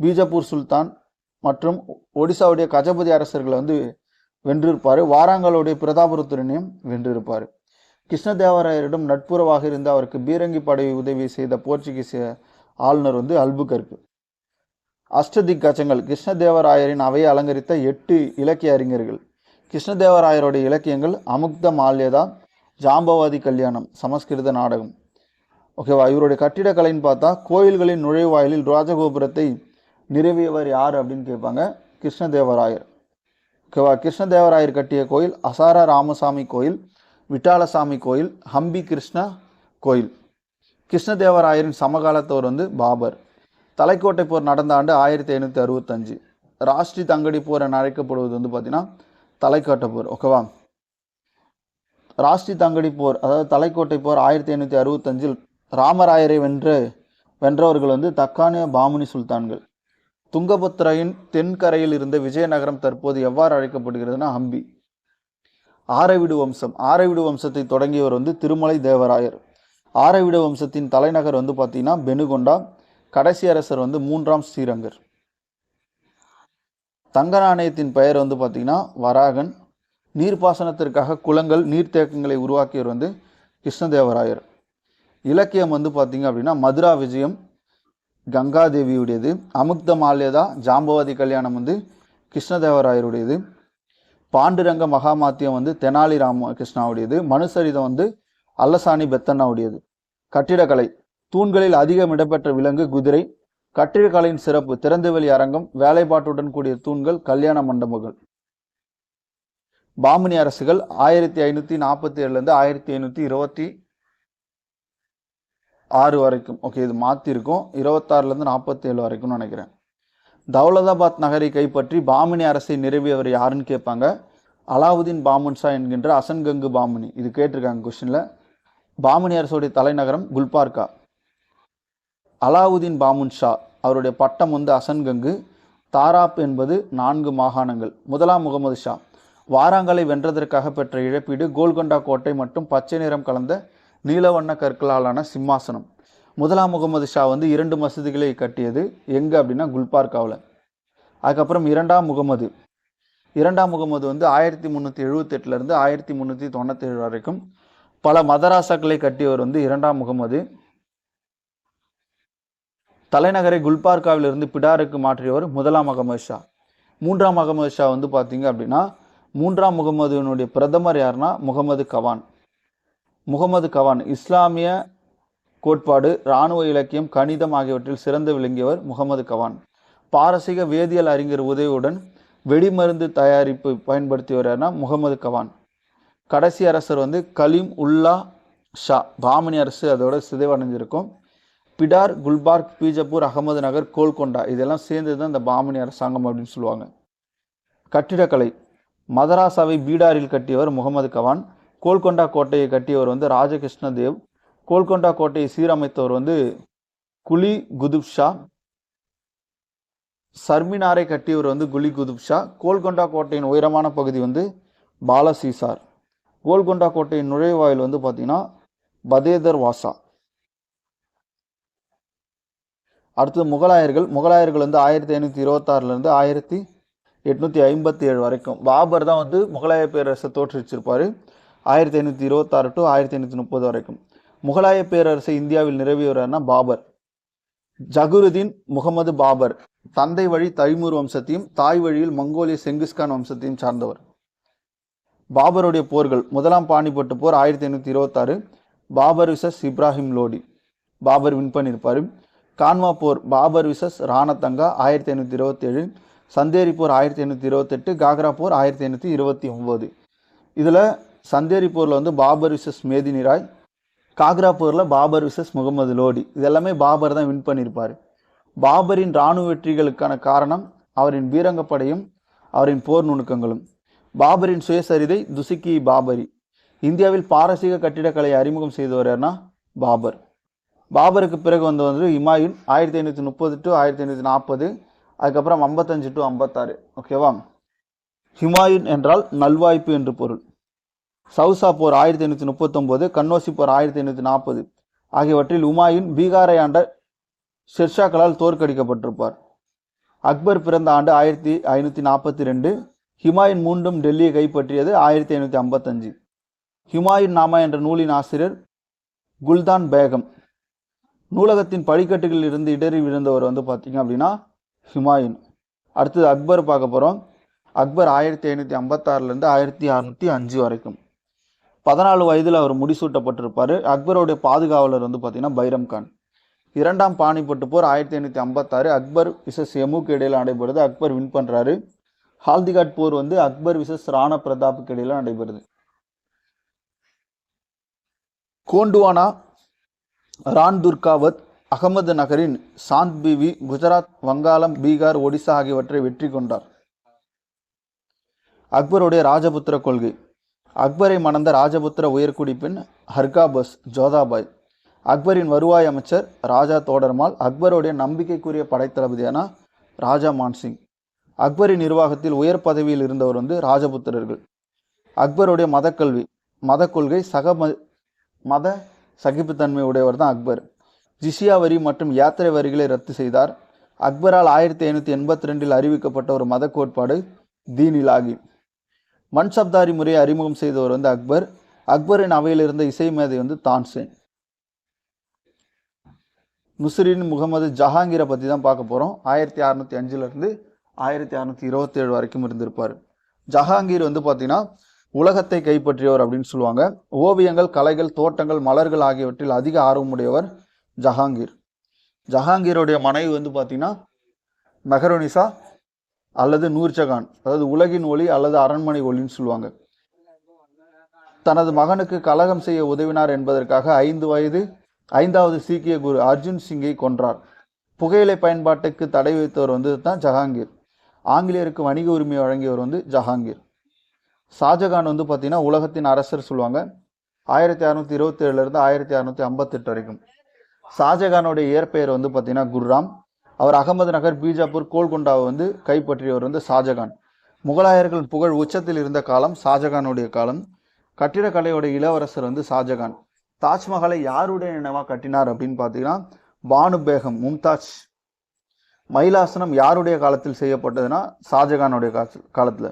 பீஜப்பூர் சுல்தான் மற்றும் ஒடிசாவுடைய கஜபதி அரசர்களை வந்து வென்றிருப்பார். வாராங்களுடைய பிரதாபருத்திரனையும் வென்றிருப்பார். கிருஷ்ணதேவராயரிடம் நட்புறவாக இருந்த அவருக்கு பீரங்கி படை உதவி செய்த போர்ச்சுகீசிய ஆளுநர் வந்து அல்புகர்க்கு. அஷ்டதிக்கஜங்கள். கிருஷ்ணதேவராயரின் அவையை அலங்கரித்த 8 இலக்கிய அறிஞர்கள். கிருஷ்ணதேவராயருடைய இலக்கியங்கள் அமுக்த மால்யதா, ஜாம்பவாதி கல்யாணம், சமஸ்கிருத நாடகம். ஓகேவா? இவருடைய கட்டிடக்கலைன்னு பார்த்தா கோயில்களின் நுழைவாயிலில் ராஜகோபுரத்தை நிறுவியவர் யார் அப்படின்னு கேட்பாங்க. கிருஷ்ணதேவராயர். ஓகேவா? கிருஷ்ணதேவராயர் கட்டிய கோயில் அசாரா ராமசாமி கோயில், விட்டாலசாமி கோயில், ஹம்பி கிருஷ்ணா கோயில். கிருஷ்ணதேவராயரின் சமகாலத்தவர் வந்து பாபர். தலைக்கோட்டை போர் நடந்த ஆண்டு 1565. ராஷ்டி தங்கடி போர் என அழைக்கப்படுவது வந்து பார்த்தீங்கன்னா தலைக்கோட்டை போர். ஓகேவா? ராஷ்டி தங்கடி போர் அதாவது தலைக்கோட்டை போர் 1565 ராமராயரை வென்றவர்கள் வந்து தக்கானிய பாமுனி சுல்தான்கள். துங்கபத்ரையின் தென்கரையில் இருந்த விஜயநகரம் தற்போது எவ்வாறு அழைக்கப்படுகிறதுனா ஹம்பி. ஆரவிடு வம்சம். ஆரவிடு வம்சத்தை தொடங்கியவர் வந்து திருமலை தேவராயர். ஆரவிடு வம்சத்தின் தலைநகர் வந்து பார்த்தீங்கன்னா பெனுகொண்டா. கடைசி அரசர் வந்து 3ஆம் ஸ்ரீரங்கர். தங்க நாணயத்தின் பெயர் வந்து பார்த்தீங்கன்னா வராகன். நீர்ப்பாசனத்திற்காக குளங்கள், நீர்த்தேக்கங்களை உருவாக்கியவர் வந்து கிருஷ்ணதேவராயர். இலக்கியம் வந்து பார்த்தீங்க அப்படின்னா மதுரா விஜயம் கங்காதேவியுடையது. அமுக்த மால்யதா, ஜாம்பவாதி கல்யாணம் வந்து கிருஷ்ணதேவராயருடையது. பாண்டுரங்க மகாமாத்தியம் வந்து தெனாலி ராமகிருஷ்ணாவுடையது. மனுசரிதம் வந்து அல்லசாணி பெத்தண்ணாவுடையது. கட்டிடக்கலை. தூண்களில் அதிகம் இடம்பெற்ற விலங்கு குதிரை. கட்டிடக்கலையின் சிறப்பு திறந்தவெளி அரங்கம், வேலைப்பாட்டுடன் கூடிய தூண்கள், கல்யாண மண்டபங்கள். பாமினி அரசுகள் 1547 1526 வரைக்கும். ஓகே, இது மாற்றி இருக்கும். 26 47 வரைக்கும் நினைக்கிறேன். தௌலதாபாத் நகரை கைப்பற்றி பாமினி அரசை நிறுவியவர் யாருன்னு கேட்பாங்க. அலாவுதீன் பாமுன்ஷா என்கின்ற அசன்கங்கு பாமினி. இது கேட்டிருக்காங்க கொஸ்டின்ல. பாமினி அரசுடைய தலைநகரம் குல்பார்கா. அலாவுதீன் பாமுன்ஷா அவருடைய பட்டம் வந்து அசன்கங்கு. தாராப் என்பது 4 மாகாணங்கள். முதலாம் முகமது ஷா வாராங்களை வென்றதற்காக பெற்ற இழப்பீடு கோல்கொண்டா கோட்டை மற்றும் பச்சை நிறம் கலந்த நீலவண்ண கற்களாலான சிம்மாசனம். முதலாம் முகமது ஷா வந்து 2 மசூதிகளை கட்டியது. எங்கே அப்படின்னா குல்பார்காவில். அதுக்கப்புறம் இரண்டாம் முகமது வந்து 1378 1397 வரைக்கும் பல மதராசாக்களை கட்டியவர் வந்து 2ஆம் முகமது. தலைநகரை குல்பார்காவிலிருந்து பிடாருக்கு மாற்றியவர் முதலாம் முகமது ஷா. 3ஆம் முகமது ஷா வந்து பார்த்தீங்க அப்படின்னா 3ஆம் முகமதுனுடைய பிரதமர் யாருன்னா முகமது கவான். முகமது கவான் இஸ்லாமிய கோட்பாடு, இராணுவ இலக்கியம், கணிதம் ஆகியவற்றில் சிறந்து விளங்கியவர் முகமது கவான். பாரசீக வேதியியல் அறிஞர் உதவியுடன் வெடிமருந்து தயாரிப்பு பயன்படுத்தியவர் யாருன்னா முகமது கவான். கடைசி அரசர் வந்து கலீம் உல்லா ஷா. பாமினி அரசு அதோட சிதைவடைஞ்சிருக்கும். பிடார், குல்பார்க், பீஜப்பூர், அகமது நகர், கோல்கொண்டா இதெல்லாம் சேர்ந்து தான் இந்த பாமினி அரசாங்கம் அப்படின்னு சொல்லுவாங்க. கட்டிடக்கலை. மதராசாவை பீடாரில் கட்டியவர் முகமது கவான். கோல்கொண்டா கோட்டையை கட்டியவர் வந்து ராஜகிருஷ்ண தேவ். கோல்கொண்டா கோட்டையை சீரமைத்தவர் வந்து குலி குதுப் ஷா. சர்மினாரை கட்டியவர் வந்து குலி குதுப் ஷா. கோல்கொண்டா கோட்டையின் உயரமான பகுதி வந்து பாலசீசார். கோல்கொண்டா கோட்டையின் நுழைவாயில் வந்து பார்த்தீங்கன்னா பதேதர் வாசா. அடுத்தது முகலாயர்கள் வந்து 1526 1857 வரைக்கும். பாபர் தான் வந்து முகலாய பேரரசை தோற்றுவிச்சிருப்பாரு 1526 டு 1530 வரைக்கும். முகலாய பேரரசை இந்தியாவில் நிறுவியவர்னா பாபர். ஜகுருதீன் முகமது பாபர் தந்தை வழி தைமூர் வம்சத்தையும் தாய் வழியில் மங்கோலிய செங்கிஸ்கான் வம்சத்தையும் சார்ந்தவர். பாபருடைய போர்கள்: முதலாம் பானிபட்டு போர் 1526, பாபர் விசஸ் இப்ராஹிம் லோடி, பாபர் வின் பண்ணியிருப்பாரு. கான்வா போர் பாபர் விசஸ் ராணத்தங்கா 1527, சந்தேரி போர் 1528, காக்ரா போர் 1529. இதில் சந்தேரி போரில் வந்து பாபர் விசஸ் மேதினி ராய், காக்ரா போரில் பாபர் விசஸ் முகமது லோடி. இதெல்லாமே பாபர் தான் வின் பண்ணியிருப்பார். பாபரின் இராணுவ வெற்றிகளுக்கான காரணம் அவரின் பீரங்கப்படையும் அவரின் போர் நுணுக்கங்களும். பாபரின் சுயசரிதை துசுக்கி பாபரி. இந்தியாவில் பாரசீக கட்டிடக்கலையை அறிமுகம் செய்தவர்னா பாபர். பாபருக்கு பிறகு வந்து ஹுமாயூன் 1530 டு 1540, அதுக்கப்புறம் 55 டு 56. ஓகேவா? ஹுமாயூன் என்றால் நல்வாய்ப்பு என்று பொருள். சவுசா போர் 1539, கன்னோசி போர் 1540 ஆகியவற்றில் ஹுமாயூன் பீகாரை ஆண்ட ஷெர்ஷாக்களால் தோற்கடிக்கப்பட்டிருப்பார். அக்பர் பிறந்த ஆண்டு 1542. ஹுமாயூன் மீண்டும் டெல்லியை கைப்பற்றியது 1555. ஹுமாயூன் நாமா என்ற நூலின் ஆசிரியர் குல்தான் பேகம். நூலகத்தின் படிக்கட்டுகளில் இருந்து இடறி விழுந்தவர் வந்து பார்த்தீங்க அப்படின்னா ஹுமாயூன். அடுத்தது அக்பர் பார்க்க போகிறோம். அக்பர் 1556 1605 வரைக்கும். 14 வயதில் அவர் முடிசூட்டப்பட்டிருப்பார். அக்பருடைய பாதுகாவலர் வந்து பார்த்தீங்கன்னா பைரம் கான். இரண்டாம் பானிபட்டு போர் 1556 அக்பர் விசஸ் எமுக்கு இடையில் நடைபெறுது. அக்பர் வின் பண்ணுறாரு. ஹால்திகாட் போர் வந்து அக்பர் விசஸ் ராணா பிரதாப்புக்கு இடையில நடைபெறுது. கோண்டுவானா, ரான் துர்காவத், அகமது நகரின் சாந்த் பிவி குஜராத், வங்காளம், பீகார், ஒடிசா ஆகியவற்றை வெற்றி கொண்டார். அக்பருடைய ராஜபுத்திர கொள்கை: அக்பரை மணந்த ராஜபுத்திர உயர்குடி பெண் ஹர்காபஸ் ஜோதாபாய். அக்பரின் வருவாய் அமைச்சர் ராஜா தோடர்மால். அக்பருடைய நம்பிக்கைக்குரிய படைத்தளபதியான ராஜா மான்சிங். அக்பரின் நிர்வாகத்தில் உயர் பதவியில் இருந்தவர் வந்து ராஜபுத்திரர்கள். அக்பருடைய மத கொள்கை மத சகிப்புத்தன்மை உடையவர் தான் அக்பர். ஜிசியா வரி மற்றும் யாத்திரை வரிகளை ரத்து செய்தார். அக்பரால் 1582 அறிவிக்கப்பட்ட ஒரு மத கோட்பாடு தீன் இலாகி. மன்சப்தாரி முறையை அறிமுகம் செய்தவர் வந்து அக்பர். அக்பரின் அவையில் இருந்த இசை மேதை வந்து தான்சேன். நுஸ்ரின் முகமது ஜஹாங்கீரை பற்றி தான் பார்க்க போகிறோம். 1605 1627 வரைக்கும் இருந்திருப்பார். ஜஹாங்கீர் வந்து பார்த்தீங்கன்னா உலகத்தை கைப்பற்றியவர் அப்படின்னு சொல்லுவாங்க. ஓவியங்கள், கலைகள், தோட்டங்கள், மலர்கள் ஆகியவற்றில் அதிக ஆர்வமுடையவர் ஜஹாங்கீர். ஜஹாங்கீருடைய மனைவி வந்து பார்த்தீங்கன்னா மெஹருனிசா அல்லது நூர்ஜஹான், அதாவது உலகின் ஒளி அல்லது அரண்மனை ஒளின்னு சொல்லுவாங்க. தனது மகனுக்கு கலகம் செய்ய உதவினார் என்பதற்காக 5வது சீக்கிய குரு அர்ஜுன் சிங்கை கொன்றார். புகையிலை பயன்பாட்டுக்கு தடை வைத்தவர் வந்து தான் ஜஹாங்கீர். ஆங்கிலேயருக்கு வணிக உரிமை வழங்கியவர் வந்து ஜஹாங்கீர். ஷாஜகான் வந்து பார்த்தீங்கன்னா உலகத்தின் அரசர் சொல்லுவாங்க. 1627 1658 வரைக்கும். ஷாஜகானுடைய இயற்பெயர் வந்து பார்த்தீங்கன்னா குர்ராம். அவர் அகமது நகர், பீஜாப்பூர், கோல்கொண்டாவை வந்து கைப்பற்றியவர் வந்து ஷாஜகான். முகலாயர்கள் புகழ் உச்சத்தில் இருந்த காலம் ஷாஜகானுடைய காலம். கட்டிடக்கலையோட இளவரசர் வந்து ஷாஜகான். தாஜ்மஹாலை யாருடைய நினைவாக கட்டினார் அப்படின்னு பார்த்தீங்கன்னா பானு பேகம், மும்தாஜ். மயிலாசனம் யாருடைய காலத்தில் செய்யப்பட்டதுன்னா ஷாஜகானுடைய காலத்தில்.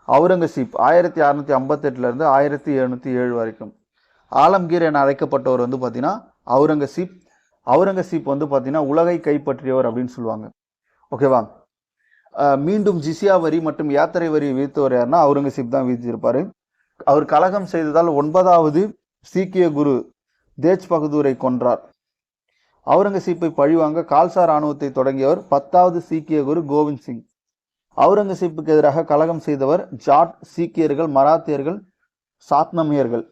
அவுரங்கசீப் 1658 1707 வரைக்கும். ஆலம்கீர் என அழைக்கப்பட்டவர் வந்து பார்த்தீங்கன்னா அவுரங்கசீப். அவுரங்கசீப் வந்து பார்த்தீங்கன்னா உலகை கைப்பற்றியவர் அப்படின்னு சொல்லுவாங்க. ஓகேவா? மீண்டும் ஜிசியா வரி மற்றும் யாத்திரை வரி விதித்தவர் யாருன்னா அவுரங்கசீப் தான் விதிச்சிருப்பாரு. அவர் கலகம் செய்ததால் 9வது சீக்கிய குரு தேஜ் பகதூரை கொன்றார். அவுரங்கசீப்பை பழிவாங்க கால்சா இராணுவத்தை தொடங்கியவர் 10வது சீக்கிய குரு கோவிந்த் சிங். அவுரங்கசீப்புக்கு எதிராக கலகம் செய்தவர் ஜாட், சீக்கியர்கள், மராத்தியர்கள், சாத்னமியர்கள்.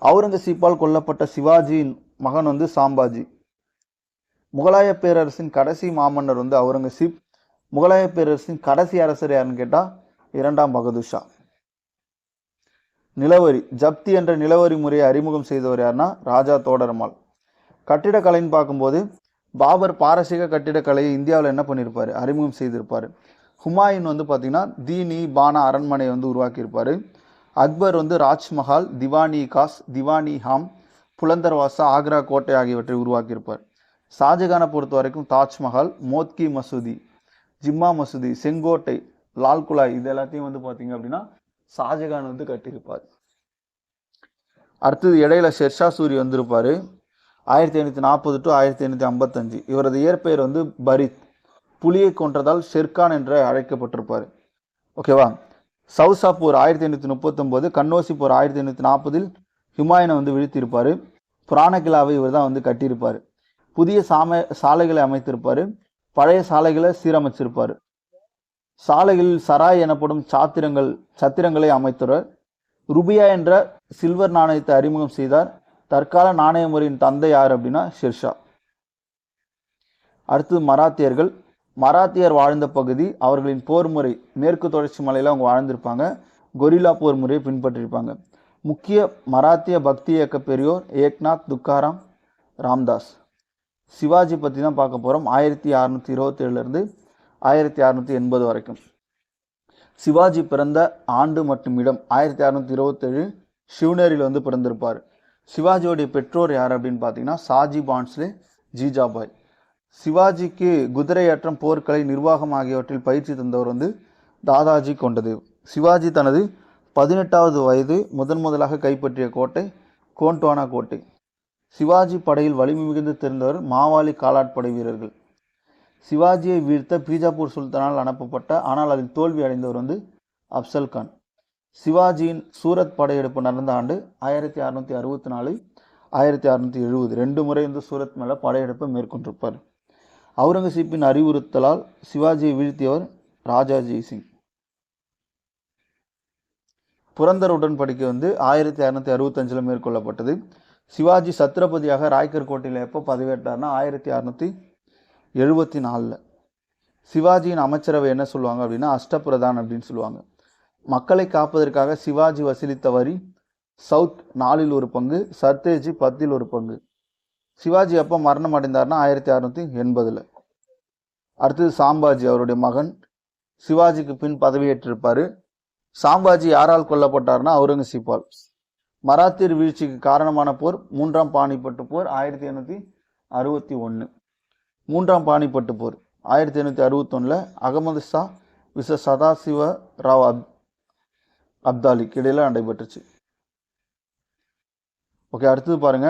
அவுரங்கசீப்பால் கொல்லப்பட்ட சிவாஜியின் மகன் வந்து சாம்பாஜி. முகலாய பேரரசின் கடைசி மாமன்னர் வந்து அவுரங்கசீப். முகலாய பேரரசின் கடைசி அரசர் யாருன்னு கேட்டால் 2ஆம் பகதூர் ஷா. நிலவரி ஜப்தி என்ற நிலவரி முறையை அறிமுகம் செய்தவர் யாருன்னா ராஜா தோடர்மால். கட்டிடக்கலைன்னு பார்க்கும்போது பாபர் பாரசீக கட்டிடக்கலையை இந்தியாவில் என்ன பண்ணியிருப்பார், அறிமுகம் செய்திருப்பார். ஹுமாயூன் வந்து பார்த்திங்கன்னா தீனி பானா அரண்மனையை வந்து உருவாக்கியிருப்பார். அக்பர் வந்து ராஜ்மஹால், திவானி காஸ், திவானி ஹாம், புலந்தர்வாசா, ஆக்ரா கோட்டை ஆகியவற்றை உருவாக்கியிருப்பார். ஷாஜகானை பொறுத்த வரைக்கும் தாஜ்மஹால், மோத்கி மசூதி, ஜிம்மா மசூதி, செங்கோட்டை, லால் குலாய் இது எல்லாத்தையும் வந்து பார்த்தீங்க அப்படின்னா ஷாஜகான் வந்து கட்டியிருப்பார். அடுத்தது இடையில ஷெர்ஷா சூரி வந்திருப்பார் 1540 டு 1555. இவரது இயற்பெயர் வந்து பரித். புலியை கொன்றதால் ஷெர்கான் என்று அழைக்கப்பட்டிருப்பார். ஓகேவா. சவுசா போர் 1539, கன்னோசி போர் 1540 ஹுமாயூனை வந்து வீழ்த்தியிருப்பார். புராண கிலாவை இவர் தான் வந்து கட்டியிருப்பார். புதிய சாலைகளை அமைத்திருப்பார். பழைய சாலைகளை சீரமைச்சிருப்பார். சாலைகளில் சராய் எனப்படும் சத்திரங்களை அமைத்தவர். ருபியா என்ற சில்வர் நாணயத்தை அறிமுகம் செய்தார். தற்கால நாணய முறையின் தந்தை யார் அப்படின்னா ஷெர்ஷா. அடுத்தது மராத்தியர்கள். மராத்தியர் வாழ்ந்த பகுதி, அவர்களின் போர் முறை மேற்கு தொடர்ச்சி மலையில் அவங்க வாழ்ந்திருப்பாங்க. கொரில்லா போர் முறையை பின்பற்றியிருப்பாங்க. முக்கிய மராத்திய பக்தி இயக்க பெரியோர் ஏக்நாத், துக்காராம், ராம்தாஸ். சிவாஜி பற்றி தான் பார்க்க போகிறோம். 1627 1680 வரைக்கும். சிவாஜி பிறந்த ஆண்டு மற்றும் இடம் 1627 ஷிவ்னேரியில் வந்து பிறந்திருப்பார். சிவாஜியோடைய பெற்றோர் யார் அப்படின்னு பார்த்தீங்கன்னா சாஜி பான்ஸ்லே, ஜீஜாபாய். சிவாஜிக்கு குதிரையேற்றம், போர்க்கலை, நிர்வாகம் ஆகியவற்றில் பயிற்சி தந்தவர் வந்து தாதாஜி கொண்டது. சிவாஜி தனது 18வது வயது முதலாக கைப்பற்றிய கோட்டை கோண்ட்வானா கோட்டை. சிவாஜி படையில் வலிமை மிகுந்து தெரிந்தவர் மாவாலி காலாட்படை வீரர்கள். சிவாஜியை வீழ்த்த பீஜாப்பூர் சுல்தானால் அனுப்பப்பட்ட ஆனால் அதில் தோல்வி அடைந்தவர் வந்து அப்சல் கான். சிவாஜியின் சூரத் படையெடுப்பு நடந்த ஆண்டு 1664 1670. 2 முறை வந்து சூரத் மேலே படையெடுப்பை மேற்கொண்டிருப்பார். அவுரங்கசீப்பின் அறிவுறுத்தலால் சிவாஜியை வீழ்த்தியவர் ராஜாஜி சிங். புரந்தர் உடன்படிக்கை வந்து 1665 மேற்கொள்ளப்பட்டது. சிவாஜி சத்ரபதியாக ராய்கர் கோட்டையில் எப்போ பதவியேற்றார்னா 1674. சிவாஜியின் அமைச்சரவை என்ன சொல்லுவாங்க அப்படின்னா அஷ்டபிரதான் அப்படின்னு சொல்லுவாங்க. மக்களை காப்பதற்காக சிவாஜி வசூலித்த வரி சவுத் 4இல் 1 பங்கு, சர்தேஜி 10இல் 1 பங்கு. சிவாஜி எப்போ மரணம் அடைந்தார்னா 1680. அடுத்தது சாம்பாஜி, அவருடைய மகன். சிவாஜிக்கு பின் பதவியேற்றிருப்பார். சாம்பாஜி யாரால் கொல்லப்பட்டார்னா அவுரங்கசீப்பால். மராத்தியர் வீழ்ச்சிக்கு காரணமான போர் 3ஆம் பானிபட்டு போர் 1861. 3ஆம் பானிபட்டு போர் 1861 அகமது ஷா விச சதாசிவ ராவ் அப்தாலிக்கு இடையில நடைபெற்றுச்சு. ஓகே, அடுத்தது பாருங்க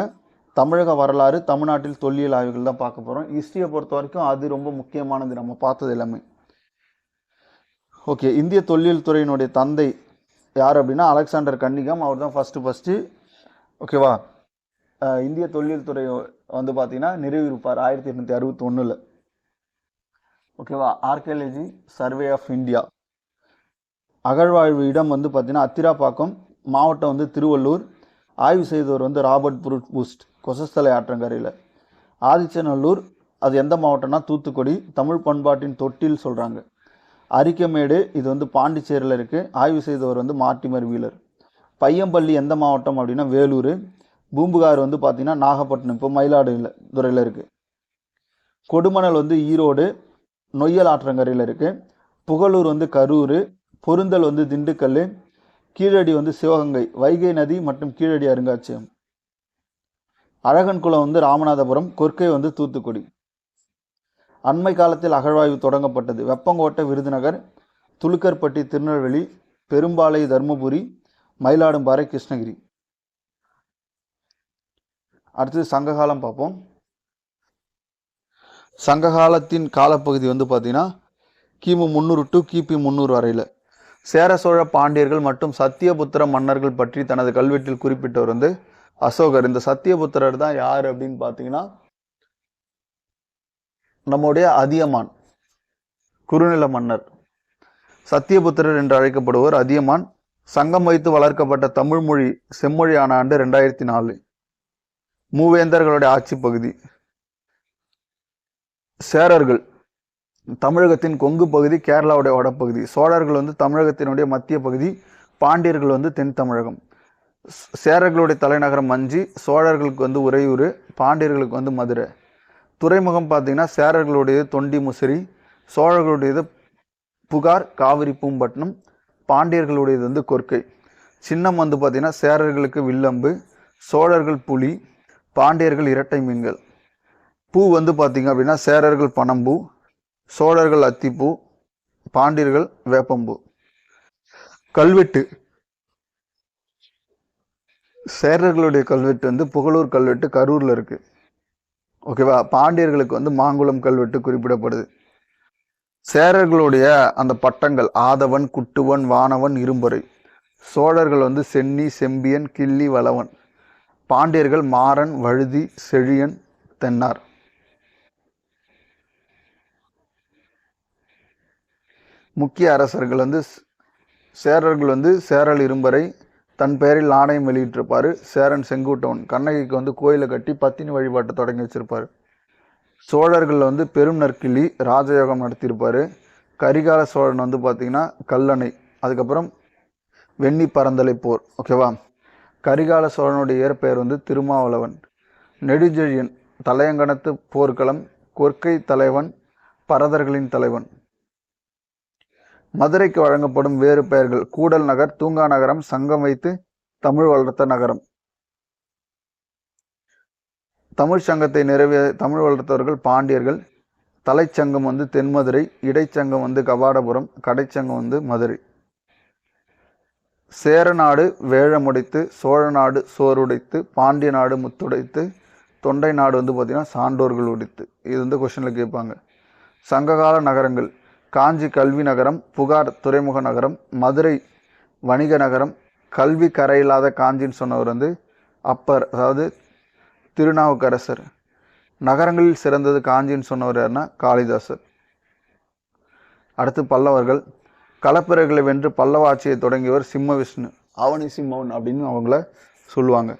தமிழக வரலாறு, தமிழ்நாட்டில் தொல்லியல் ஆய்வுகள் தான் பார்க்க போகிறோம். ஹிஸ்ட்ரியை பொறுத்த வரைக்கும் அது ரொம்ப முக்கியமானது, நம்ம பார்த்தது எல்லாமே. ஓகே, இந்திய தொல்லியல் துறையினுடைய தந்தை யார் அப்படின்னா அலெக்சாண்டர் கன்னிகம். அவர் தான் ஃபஸ்ட்டு ஓகேவா இந்திய தொல்லியல் துறை வந்து பார்த்தீங்கன்னா நிறுவியிருப்பார் 1861. ஓகேவா. Archaeology survey of India. அகழ்வாய்வு இடம் வந்து பார்த்தீங்கன்னா அத்திராப்பாக்கம், மாவட்டம் வந்து திருவள்ளூர். ஆய்வு செய்தவர் வந்து ராபர்ட் புரூட் கொசஸ்தலை ஆற்றங்கரையில். ஆதிச்சநல்லூர் அது எந்த மாவட்டம்னா தூத்துக்குடி. தமிழ் பண்பாட்டின் தொட்டில் சொல்கிறாங்க. அரிக்கமேடு இது வந்து பாண்டிச்சேரியில் இருக்குது. ஆய்வு செய்தவர் வந்து மார்ட்டிமர் வீலர். பையம்பள்ளி எந்த மாவட்டம் அப்படின்னா வேலூர். பூம்புகார் வந்து பார்த்திங்கன்னா நாகப்பட்டினம், இப்போ மயிலாடுதுறையில் இருக்குது. கொடுமணல் வந்து ஈரோடு, நொய்யல் ஆற்றங்கரையில் இருக்குது. புகழூர் வந்து கரூர். பொருந்தல் வந்து திண்டுக்கல். கீழடி வந்து சிவகங்கை, வைகை நதி மற்றும் கீழடி அருங்காட்சியகம். அழகன்குளம் வந்து ராமநாதபுரம். கொர்க்கை வந்து தூத்துக்குடி. அண்மை காலத்தில் அகழ்வாய்வு தொடங்கப்பட்டது. வெப்பங்கோட்டை விருதுநகர், துலுக்கர்பட்டி திருநெல்வேலி, பெரும்பாலை தருமபுரி, மயிலாடும்பாறை கிருஷ்ணகிரி. அடுத்தது சங்ககாலம் பார்ப்போம். சங்ககாலத்தின் காலப்பகுதி வந்து பார்த்தீங்கன்னா கிமு 300 டு கிபி 300 வரையில். சேர சோழ பாண்டியர்கள் மற்றும் சத்தியபுத்திர மன்னர்கள் பற்றி தனது கல்வெட்டில் குறிப்பிட்டவர் வந்து அசோகர். இந்த சத்தியபுத்திரர் தான் யார் அப்படின்னு பார்த்தீங்கன்னா நம்முடைய அதியமான், குறுநில மன்னர். சத்தியபுத்திரர் என்று அழைக்கப்படுவர் அதியமான். சங்கம் வைத்து வளர்க்கப்பட்ட தமிழ் மொழி செம்மொழியான ஆண்டு 2004. மூவேந்தர்களுடைய ஆட்சி பகுதி. சேரர்கள் தமிழகத்தின் கொங்கு பகுதி, கேரளாவுடைய வடப்பகுதி. சோழர்கள் வந்து தமிழகத்தினுடைய மத்திய பகுதி, பாண்டியர்கள் வந்து தென் தமிழகம். சேரர்களுடைய தலைநகரம் வஞ்சி, சோழர்களுக்கு வந்து உறையூர், பாண்டியர்களுக்கு வந்து மதுரை. துறைமுகம் பார்த்தீங்கன்னா சேரர்களுடையது தொண்டி முசிறி, சோழர்களுடையது புகார் காவிரி பூம்பட்டினம், பாண்டியர்களுடையது வந்து கொர்க்கை. சின்னம் வந்து பார்த்தீங்கன்னா சேரர்களுக்கு வில்லம்பு, சோழர்கள் புலி, பாண்டியர்கள் இரட்டை மீன்கள். பூ வந்து பார்த்தீங்க அப்படின்னா சேரர்கள் பனம்பூ, சோழர்கள் அத்திப்பூ, பாண்டியர்கள் வேப்பம்பூ. கல்வெட்டு, சேரர்களுடைய கல்வெட்டு வந்து புகழூர் கல்வெட்டு கரூரில் இருக்கு. ஓகேவா. பாண்டியர்களுக்கு வந்து மாங்குளம் கல்வெட்டு குறிப்பிடப்படுது. சேரர்களுடைய அந்த பட்டங்கள் ஆதவன், குட்டுவன், வானவன், இரும்பொறை. சோழர்கள் வந்து சென்னி, செம்பியன், கிள்ளி, வளவன். பாண்டியர்கள் மாறன், வழுதி, செழியன், தென்னார். முக்கிய அரசர்கள் வந்து சேரர்கள் வந்து சேரல் இரும்பரை தன் பெயரில் நாணயம் வெளியிட்டிருப்பாரு. சேரன் செங்குட்டவன் கண்ணகிக்கு வந்து கோயிலை கட்டி பத்தினி வழிபாட்டை தொடங்கி வச்சிருப்பாரு. சோழர்கள் வந்து பெரும் நற்கிள்ளி ராஜயோகம் நடத்தியிருப்பாரு. கரிகால சோழன் வந்து பார்த்தீங்கன்னா கல்லணை, அதுக்கப்புறம் வெண்ணி பரந்தலை போர். ஓகேவா. கரிகால சோழனுடைய இயற்பெயர் வந்து திருமாவளவன். நெடுஞ்செழியன் தலையங்கனத்து போர்க்களம், கொற்கை தலைவன், பரதர்களின் தலைவன். மதுரைக்கு வழங்கப்படும் வேறு பெயர்கள் கூடல் நகர், தூங்கா நகரம், சங்கம் வைத்து தமிழ் வளர்த்த நகரம். தமிழ் சங்கத்தை தமிழ் வளர்த்தவர்கள் பாண்டியர்கள். தலைச்சங்கம் வந்து தென்மதுரை, இடைச்சங்கம் வந்து கபாடபுரம், கடைச்சங்கம் வந்து மதுரை. சேரநாடு வேழமுடைத்து, சோழ நாடு சோறுடைத்து, பாண்டிய நாடு முத்துடைத்து, தொண்டை நாடு வந்து பார்த்தீங்கன்னா சான்றோர்கள் உடைத்து. இது வந்து கொஸ்டினில் கேட்பாங்க. சங்ககால நகரங்கள் காஞ்சி கல்வி நகரம், புகார் துறைமுக நகரம், மதுரை வணிக நகரம். கல்வி கரையில்லாத காஞ்சின்னு சொன்னவர் வந்து அப்பர், அதாவது திருநாவுக்கரசர். நகரங்களில் சிறந்தது காஞ்சின்னு சொன்னவர் யாருன்னா காளிதாசர். அடுத்து பல்லவர்கள். களப்பிரர்களை வென்று பல்லவ ஆட்சியை தொடங்கியவர் சிம்ம விஷ்ணு, அவனி சிம்மவன் அப்படின்னு அவங்கள சொல்லுவாங்க.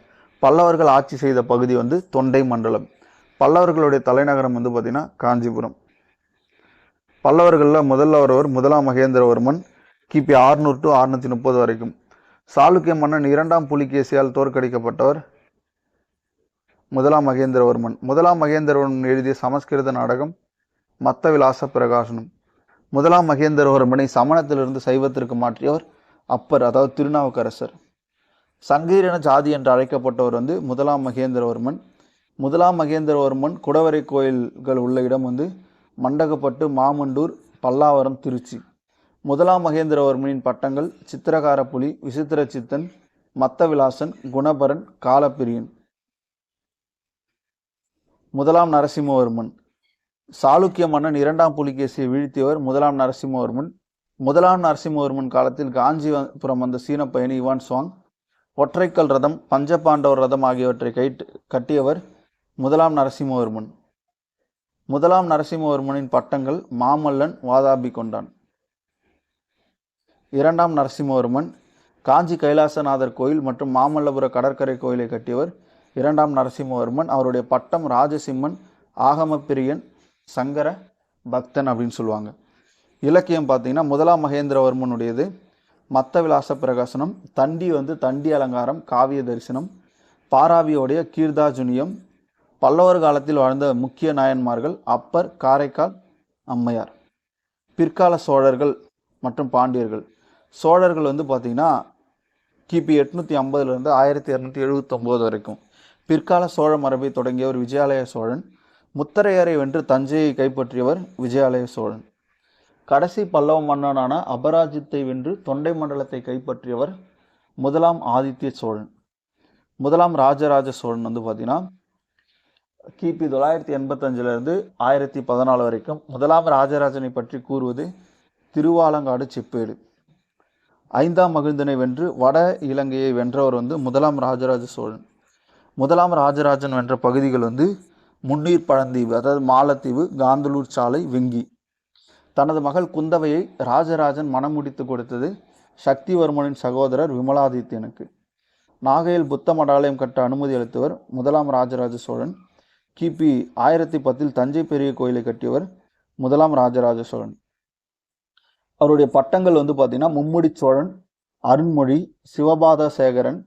பல்லவர்கள் ஆட்சி செய்த பகுதி வந்து தொண்டை மண்டலம். பல்லவர்களுடைய தலைநகரம் வந்து பார்த்தீங்கன்னா காஞ்சிபுரம். பல்லவர்களில் முதல்ல வருவர் முதலாம் மகேந்திரவர்மன், கிபி 600 to 630 வரைக்கும். சாளுக்கிய மன்னன் 2ஆம் புலிகேசியால் தோற்கடிக்கப்பட்டவர் முதலாம் மகேந்திரவர்மன். முதலாம் மகேந்திரவர்மன் எழுதிய சமஸ்கிருத நாடகம் மத்த விலாச பிரகாசனம். முதலாம் மகேந்திரவர்மனை சமணத்திலிருந்து சைவத்திற்கு மாற்றியவர் அப்பர், அதாவது திருநாவுக்கரசர். சங்கீரண ஜாதி என்று அழைக்கப்பட்டவர் வந்து முதலாம் மகேந்திரவர்மன். முதலாம் மகேந்திரவர்மன் குடவரை கோயில்கள் உள்ள இடம் வந்து மண்டகப்பட்டு, மாமண்டூர், பல்லாவரம், திருச்சி. முதலாம் மகேந்திரவர்மனின் பட்டங்கள் சித்திரகார புலி, விசித்திர சித்தன், மத்த விலாசன், குணபரன், காலப்பிரியன். முதலாம் நரசிம்மவர்மன். சாளுக்கிய மன்னன் 2ஆம் புலிகேசியை வீழ்த்தியவர் முதலாம் நரசிம்மவர்மன். முதலாம் நரசிம்மவர்மன் காலத்தில் காஞ்சிபுரம் வந்த சீன பயணி இவான் சுவாங் ஒற்றைக்கல் ரதம், பஞ்சபாண்டவர் ரதம் ஆகியவற்றை கட்டியவர் முதலாம் நரசிம்மவர்மன். முதலாம் நரசிம்மவர்மனின் பட்டங்கள் மாமல்லன், வாதாபி கொண்டான். 2ஆம் நரசிம்மவர்மன் காஞ்சி கைலாசநாதர் கோயில் மற்றும் மாமல்லபுர கடற்கரை கோயிலை கட்டியவர் 2ஆம் நரசிம்மவர்மன். அவருடைய பட்டம் ராஜசிம்மன், ஆகமப்பிரியன், சங்கர பக்தன் அப்படின்னு சொல்லுவாங்க. இலக்கியம் பார்த்தீங்கன்னா முதலாம் மகேந்திரவர்மனுடையது மத்த விலாச பிரகாசனம், தண்டி வந்து தண்டி அலங்காரம், காவிய தரிசனம், பாராவியோடைய கீர்தாஜுனியம். பல்லவர் காலத்தில் வாழ்ந்த முக்கிய நாயன்மார்கள் அப்பர், காரைக்கால் அம்மையார். பிற்கால சோழர்கள் மற்றும் பாண்டியர்கள். சோழர்கள் வந்து பார்த்தீங்கன்னா கிபி 850 1279 வரைக்கும். பிற்கால சோழ மரபை தொடங்கியவர் விஜயாலய சோழன். முத்தரையரை வென்று தஞ்சையை கைப்பற்றியவர் விஜயாலய சோழன். கடைசி பல்லவ மன்னனான அபராஜித்தை வென்று தொண்டை மண்டலத்தை கைப்பற்றியவர் முதலாம் ஆதித்ய சோழன். முதலாம் ராஜராஜ சோழன் வந்து பார்த்தீங்கன்னா கிபி 985 1014 வரைக்கும். முதலாம் ராஜராஜனை பற்றி கூறுவது திருவாலங்காடு செப்பேடு. 5ஆம் மகிழ்ந்தனை வென்று வட இலங்கையை வென்றவர் வந்து முதலாம் ராஜராஜ சோழன். முதலாம் ராஜராஜன் வென்ற பகுதிகள் வந்து முன்னீர் பழந்தீவு, அதாவது மாலத்தீவு, காந்தலூர் சாலை, வெங்கி. தனது மகள் குந்தவையை ராஜராஜன் மனம் முடித்து கொடுத்தது சக்திவர்மனின் சகோதரர் விமலாதித்யனுக்கு. நாகையில் புத்த மடாலயம் கட்ட அனுமதி அளித்தவர் முதலாம் ராஜராஜ சோழன். கிபி 1010 தஞ்சை பெரிய கோயிலை கட்டியவர் முதலாம் ராஜராஜ சோழன். அவருடைய பட்டங்கள் வந்து பார்த்தீங்கன்னா மும்முடி சோழன், அருண்மொழி, சிவபாத சேகரன்,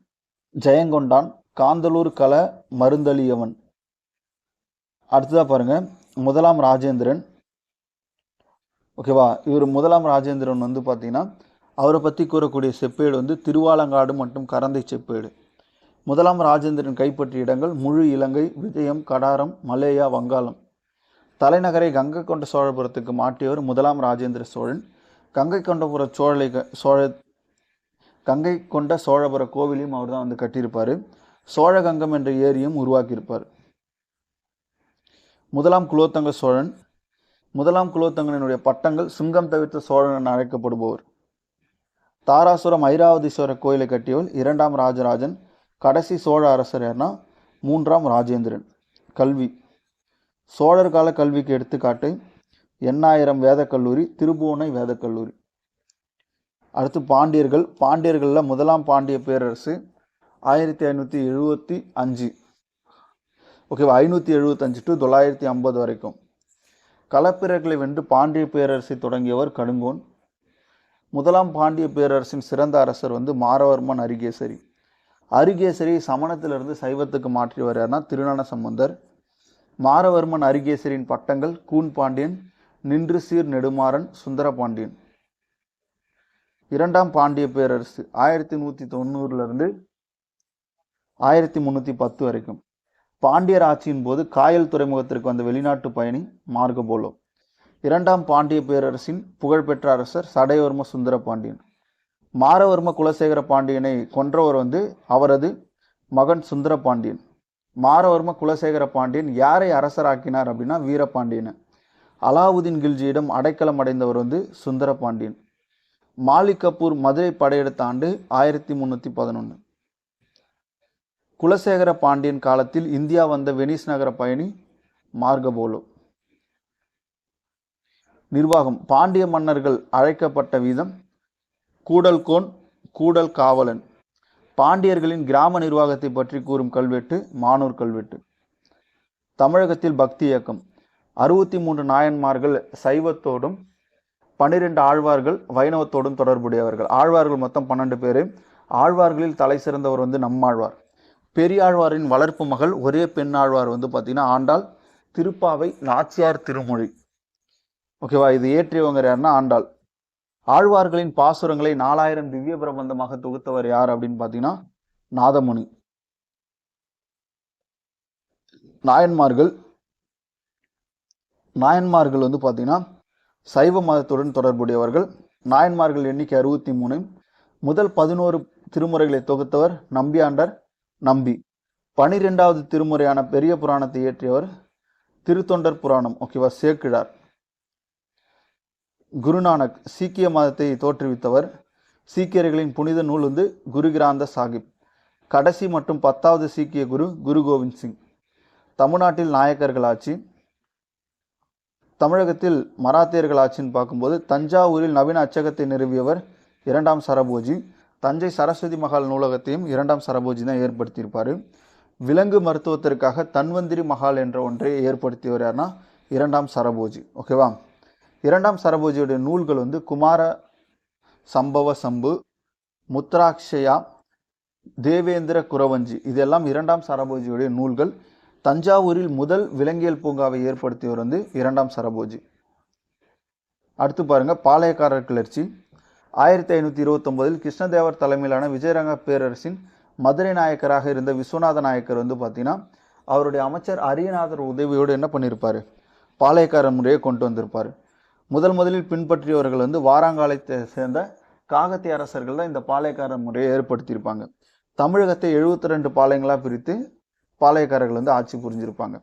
ஜெயங்கொண்டான், காந்தலூர் கள மருந்தளியவன். அடுத்ததாக பாருங்க, முதலாம் ராஜேந்திரன். ஓகேவா, இவர் முதலாம் ராஜேந்திரன் வந்து பார்த்தீங்கன்னா அவரை பற்றி கூறக்கூடிய செப்பேடு வந்து திருவாலங்காடு மற்றும் கரந்தை செப்பேடு. முதலாம் ராஜேந்திரன் கைப்பற்றிய இடங்கள் முழு இலங்கை, விஜயம், கடாரம், மலேயா, வங்காளம். தலைநகரை கங்கை கொண்ட சோழபுரத்துக்கு மாற்றியவர் முதலாம் ராஜேந்திர சோழன். கங்கை கொண்ட சோழபுர கோவிலையும் அவர் தான் வந்து கட்டியிருப்பார். சோழகங்கம் என்ற ஏரியும் உருவாக்கியிருப்பார். முதலாம் குலோத்தங்க சோழன். முதலாம் குலோத்தங்கனுடைய பட்டங்கள் சுங்கம் தவிர்த்த சோழன் என அழைக்கப்படுபவர். தாராசுரம் ஐராவதீஸ்வரர் கோயிலை கட்டியவர் இரண்டாம் ராஜராஜன். கடைசி சோழ அரசர் யார்னா மூன்றாம் ராஜேந்திரன். கல்வி, சோழர் கால கல்விக்கு எடுத்துக்காட்டு எண்ணாயிரம் வேதக்கல்லூரி, திருபுவனை வேதக்கல்லூரி. அடுத்து பாண்டியர்கள். பாண்டியர்களில் முதலாம் பாண்டிய பேரரசு 1575. ஓகேவா, 575 to 950 வரைக்கும். களப்பிரர்களை வென்று பாண்டிய பேரரசை தொடங்கியவர் கடுங்கோன். முதலாம் பாண்டிய பேரரசின் சிறந்த அரசர் வந்து மாரவர்மன் அரிகேசரி. அரிகேசரி சமணத்திலிருந்து சைவத்துக்கு மாற்றியவர் யார்னா திருஞான சம்பந்தர். மாரவர்மன் அரிகேசரியின் பட்டங்கள் கூன் பாண்டியன், நின்று சீர் நெடுமாறன், சுந்தர பாண்டியன். இரண்டாம் பாண்டிய பேரரசு 1190 1310 வரைக்கும். பாண்டியர் ஆட்சியின் போது காயல் துறைமுகத்திற்கு வந்த வெளிநாட்டு பயணி மார்கபோலோ. இரண்டாம் பாண்டிய பேரரசின் புகழ்பெற்ற அரசர் சடையவர்ம சுந்தர பாண்டியன். மாரவர்ம குலசேகர பாண்டியனை கொன்றவர் வந்து அவரது மகன் சுந்தர பாண்டியன். மாரவர்ம குலசேகர பாண்டியன் யாரை அரசராக்கினார் அப்படின்னா வீரபாண்டியனை. அலாவுதீன் கில்ஜியிடம் அடைக்கலம் அடைந்தவர் வந்து சுந்தர பாண்டியன். மாலிக் கபூர் மதுரை படையெடுத்த ஆண்டு 1311. குலசேகர பாண்டியன் காலத்தில் இந்தியா வந்த வெனிஸ் நகர பயணி மார்கபோலோ. நிர்வாகம், பாண்டிய மன்னர்கள் அழைக்கப்பட்ட வீதம் கூடல் கோன், கூடல் காவலன். பாண்டியர்களின் கிராம நிர்வாகத்தை பற்றி கூறும் கல்வெட்டு மானூர் கல்வெட்டு. தமிழகத்தில் பக்தி இயக்கம் 63 நாயன்மார்கள் சைவத்தோடும் 12 ஆழ்வார்கள் வைணவத்தோடும் தொடர்புடையவர்கள். ஆழ்வார்கள் மொத்தம் 12 பேர். ஆழ்வார்களில் தலை சிறந்தவர் வந்து நம்மாழ்வார். பெரியாழ்வாரின் வளர்ப்பு மகள் ஒரே பெண் ஆழ்வார் வந்து பார்த்தீங்கன்னா ஆண்டாள். திருப்பாவை, நாச்சியார் திருமொழி. ஓகேவா, இது ஏற்றியவங்க யாருன்னா ஆண்டாள். ஆழ்வார்களின் பாசுரங்களை 4000 திவ்ய பிரபந்தமாக தொகுத்தவர் யார் அப்படின்னு பார்த்தீங்கன்னா நாதமுனி. நாயன்மார்கள் வந்து பார்த்தீங்கன்னா சைவ மதத்துடன் தொடர்புடையவர்கள். நாயன்மார்கள் எண்ணிக்கை 63. முதல் 11 திருமுறைகளை தொகுத்தவர் நம்பியாண்டர் நம்பி. 12வது திருமுறையான பெரிய புராணத்தை இயற்றியவர் திருத்தொண்டர் புராணம். ஓகேவா, சேக்கிழார். குருநானக் சீக்கிய மதத்தை தோற்றுவித்தவர். சீக்கியர்களின் புனித நூல் வந்து குரு கிராந்த சாஹிப். கடைசி மற்றும் 10வது சீக்கிய குரு குரு கோவிந்த் சிங். தமிழ்நாட்டில் நாயக்கர்கள் ஆட்சி. தமிழகத்தில் மராத்தியர்கள் ஆட்சின்னு பார்க்கும்போது தஞ்சாவூரில் நவீன அச்சகத்தை நிறுவியவர் இரண்டாம் சரபோஜி. தஞ்சை சரஸ்வதி மகால் நூலகத்தையும் இரண்டாம் சரபோஜி தான் ஏற்படுத்தியிருப்பார். விலங்கு மருத்துவத்திற்காக தன்வந்திரி மகால் என்ற ஒன்றை ஏற்படுத்தியவர் யார்னா இரண்டாம் சரபோஜி. ஓகேவா, இரண்டாம் சரபோஜியுடைய நூல்கள் வந்து குமார சம்பவ சம்பு, முத்ராட்சயா, தேவேந்திர குரவஞ்சி. இதெல்லாம் இரண்டாம் சரபோஜியுடைய நூல்கள். தஞ்சாவூரில் முதல் விலங்கியல் பூங்காவை ஏற்படுத்தியவர் வந்து இரண்டாம் சரபோஜி. அடுத்து பாருங்க, பாளையக்காரர் கிளர்ச்சி 1529 கிருஷ்ணதேவர் தலைமையிலான விஜயரங்க பேரரசின் மதுரை நாயக்கராக இருந்த விஸ்வநாத நாயக்கர் வந்து பார்த்தீங்கன்னா அவருடைய அமைச்சர் அரியநாதர் உதவியோடு என்ன பண்ணியிருப்பார், பாளையக்காரர் முறையை கொண்டு வந்திருப்பார். முதலில் பின்பற்றியவர்கள் வந்து வாராங்காலத்தை சேர்ந்த காகத்திய அரசர்கள் தான் இந்த பாளையக்காரர் முறையை ஏற்படுத்தியிருப்பாங்க. தமிழகத்தை 72 பாளையங்களாக பிரித்து பாளையக்காரர்கள் வந்து ஆட்சி புரிஞ்சிருப்பாங்க.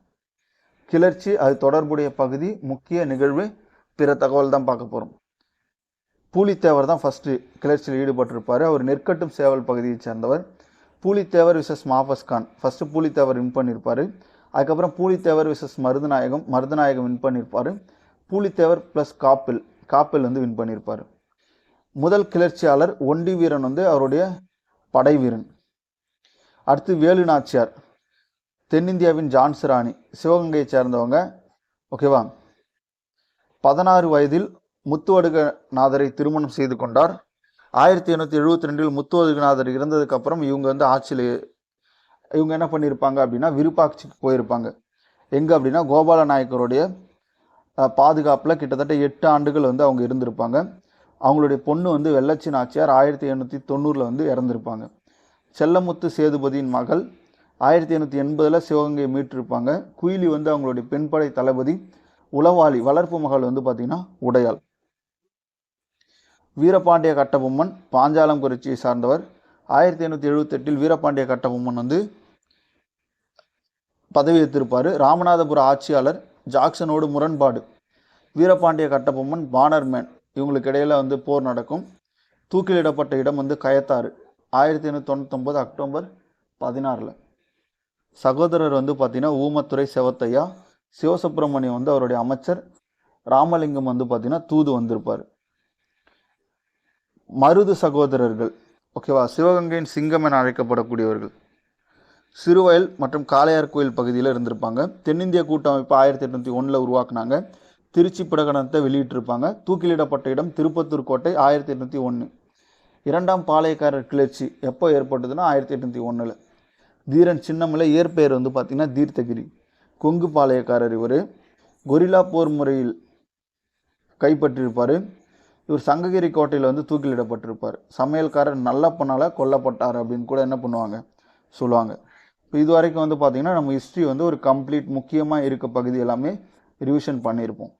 கிளர்ச்சி, அது தொடர்புடைய பகுதி, முக்கிய நிகழ்வு, பிற தகவல் தான் பார்க்க போகிறோம். பூலித்தேவர் தான் ஃபஸ்ட்டு கிளர்ச்சியில் ஈடுபட்டிருப்பார். அவர் நெற்கட்டும் சேவல் பகுதியை சேர்ந்தவர். Pulithevar versus Mahfuz Khan, first Pulithevar win பண்ணியிருப்பார். அதுக்கப்புறம் பூலித்தேவர் விசஸ் மருதநாயகம் வின் பண்ணியிருப்பார். பூலித்தேவர் ப்ளஸ் காப்பில் வந்து வின் பண்ணியிருப்பார். முதல் கிளர்ச்சியாளர் ஒண்டி வீரன் வந்து அவருடைய படை வீரன். அடுத்து வேலு நாச்சியார், தென்னிந்தியாவின் ஜான்சி ராணி, சிவகங்கையை சேர்ந்தவங்க. ஓகேவா, 16 வயதில் முத்துவடுகநாதரை திருமணம் செய்து கொண்டார். 1872 முத்துவடுகநாதர் இறந்ததுக்கப்புறம் இவங்க வந்து ஆட்சியில் இவங்க என்ன பண்ணியிருப்பாங்க அப்படின்னா விருப்பாட்சிக்கு போயிருப்பாங்க. எங்கே அப்படின்னா கோபால நாயக்கருடைய பாதுகாப்பில் கிட்டத்தட்ட 8 ஆண்டுகள் வந்து அவங்க இருந்திருப்பாங்க. அவங்களுடைய பொண்ணு வந்து வெள்ளச்சி நாச்சியார் 1890 வந்து இறந்திருப்பாங்க. செல்லமுத்து சேதுபதியின் மகள் 1880 சிவகங்கையை மீட்டிருப்பாங்க. குயிலி வந்து அவங்களுடைய பெண்படை தளபதி. உளவாளி வளர்ப்பு மகள் வந்து பார்த்திங்கன்னா உடையாள். வீரபாண்டிய கட்டபொம்மன் பாஞ்சாலங்குறிச்சியை சார்ந்தவர். 1878 வீரபாண்டிய கட்டபொம்மன் வந்து பதவியேற்றிருப்பார். ராமநாதபுர ஆட்சியாளர் ஜாக்சனோடு முரண்பாடு. வீரபாண்டிய கட்டபொம்மன் பானர்மேன் இவங்களுக்கு இடையில வந்து போர் நடக்கும். தூக்கிலிடப்பட்ட இடம் வந்து கயத்தாறு. 1899 அக்டோபர் 16. சகோதரர் வந்து பார்த்தீங்கன்னா ஊமத்துறை செவத்தையா. சிவசுப்பிரமணியம் வந்து அவருடைய அமைச்சர். ராமலிங்கம் வந்து பார்த்தீங்கன்னா தூது வந்திருப்பார். மருது சகோதரர்கள் ஓகேவா, சிவகங்கையின் சிங்கம் என அழைக்கப்படக்கூடியவர்கள். சிறுவயல் மற்றும் காளையார் கோயில் பகுதியில் இருந்திருப்பாங்க. தென்னிந்திய கூட்டமைப்பு 1801 உருவாக்குனாங்க. திருச்சி பிரகடனத்தை வெளியிட்டிருப்பாங்க. தூக்கிலிடப்பட்ட இடம் திருப்பத்தூர் கோட்டை 1801. இரண்டாம் பாளையக்காரர் கிளர்ச்சி எப்போ ஏற்பட்டதுன்னா 1801. தீரன் சின்னமலை இயற்பெயர் வந்து பார்த்திங்கன்னா தீர்த்தகிரி. கொங்கு பாளையக்காரர் இவர். கொரில்லா போர் முறையில் கைப்பற்றியிருப்பார். இவர் சங்ககிரி கோட்டையில் வந்து தூக்கிலிடப்பட்டிருப்பார். சமையல்காரர் நல்லப்பனால கொல்லப்பட்டார் அப்படின்னு கூட என்ன பண்ணுவாங்க சொல்லுவாங்க. இப்போ இது வரைக்கும் வந்து பார்த்திங்கன்னா நம்ம ஹிஸ்ட்ரி வந்து ஒரு கம்ப்ளீட் முக்கியமாக இருக்க பகுதி எல்லாமே ரிவிஷன் பண்ணியிருப்போம்.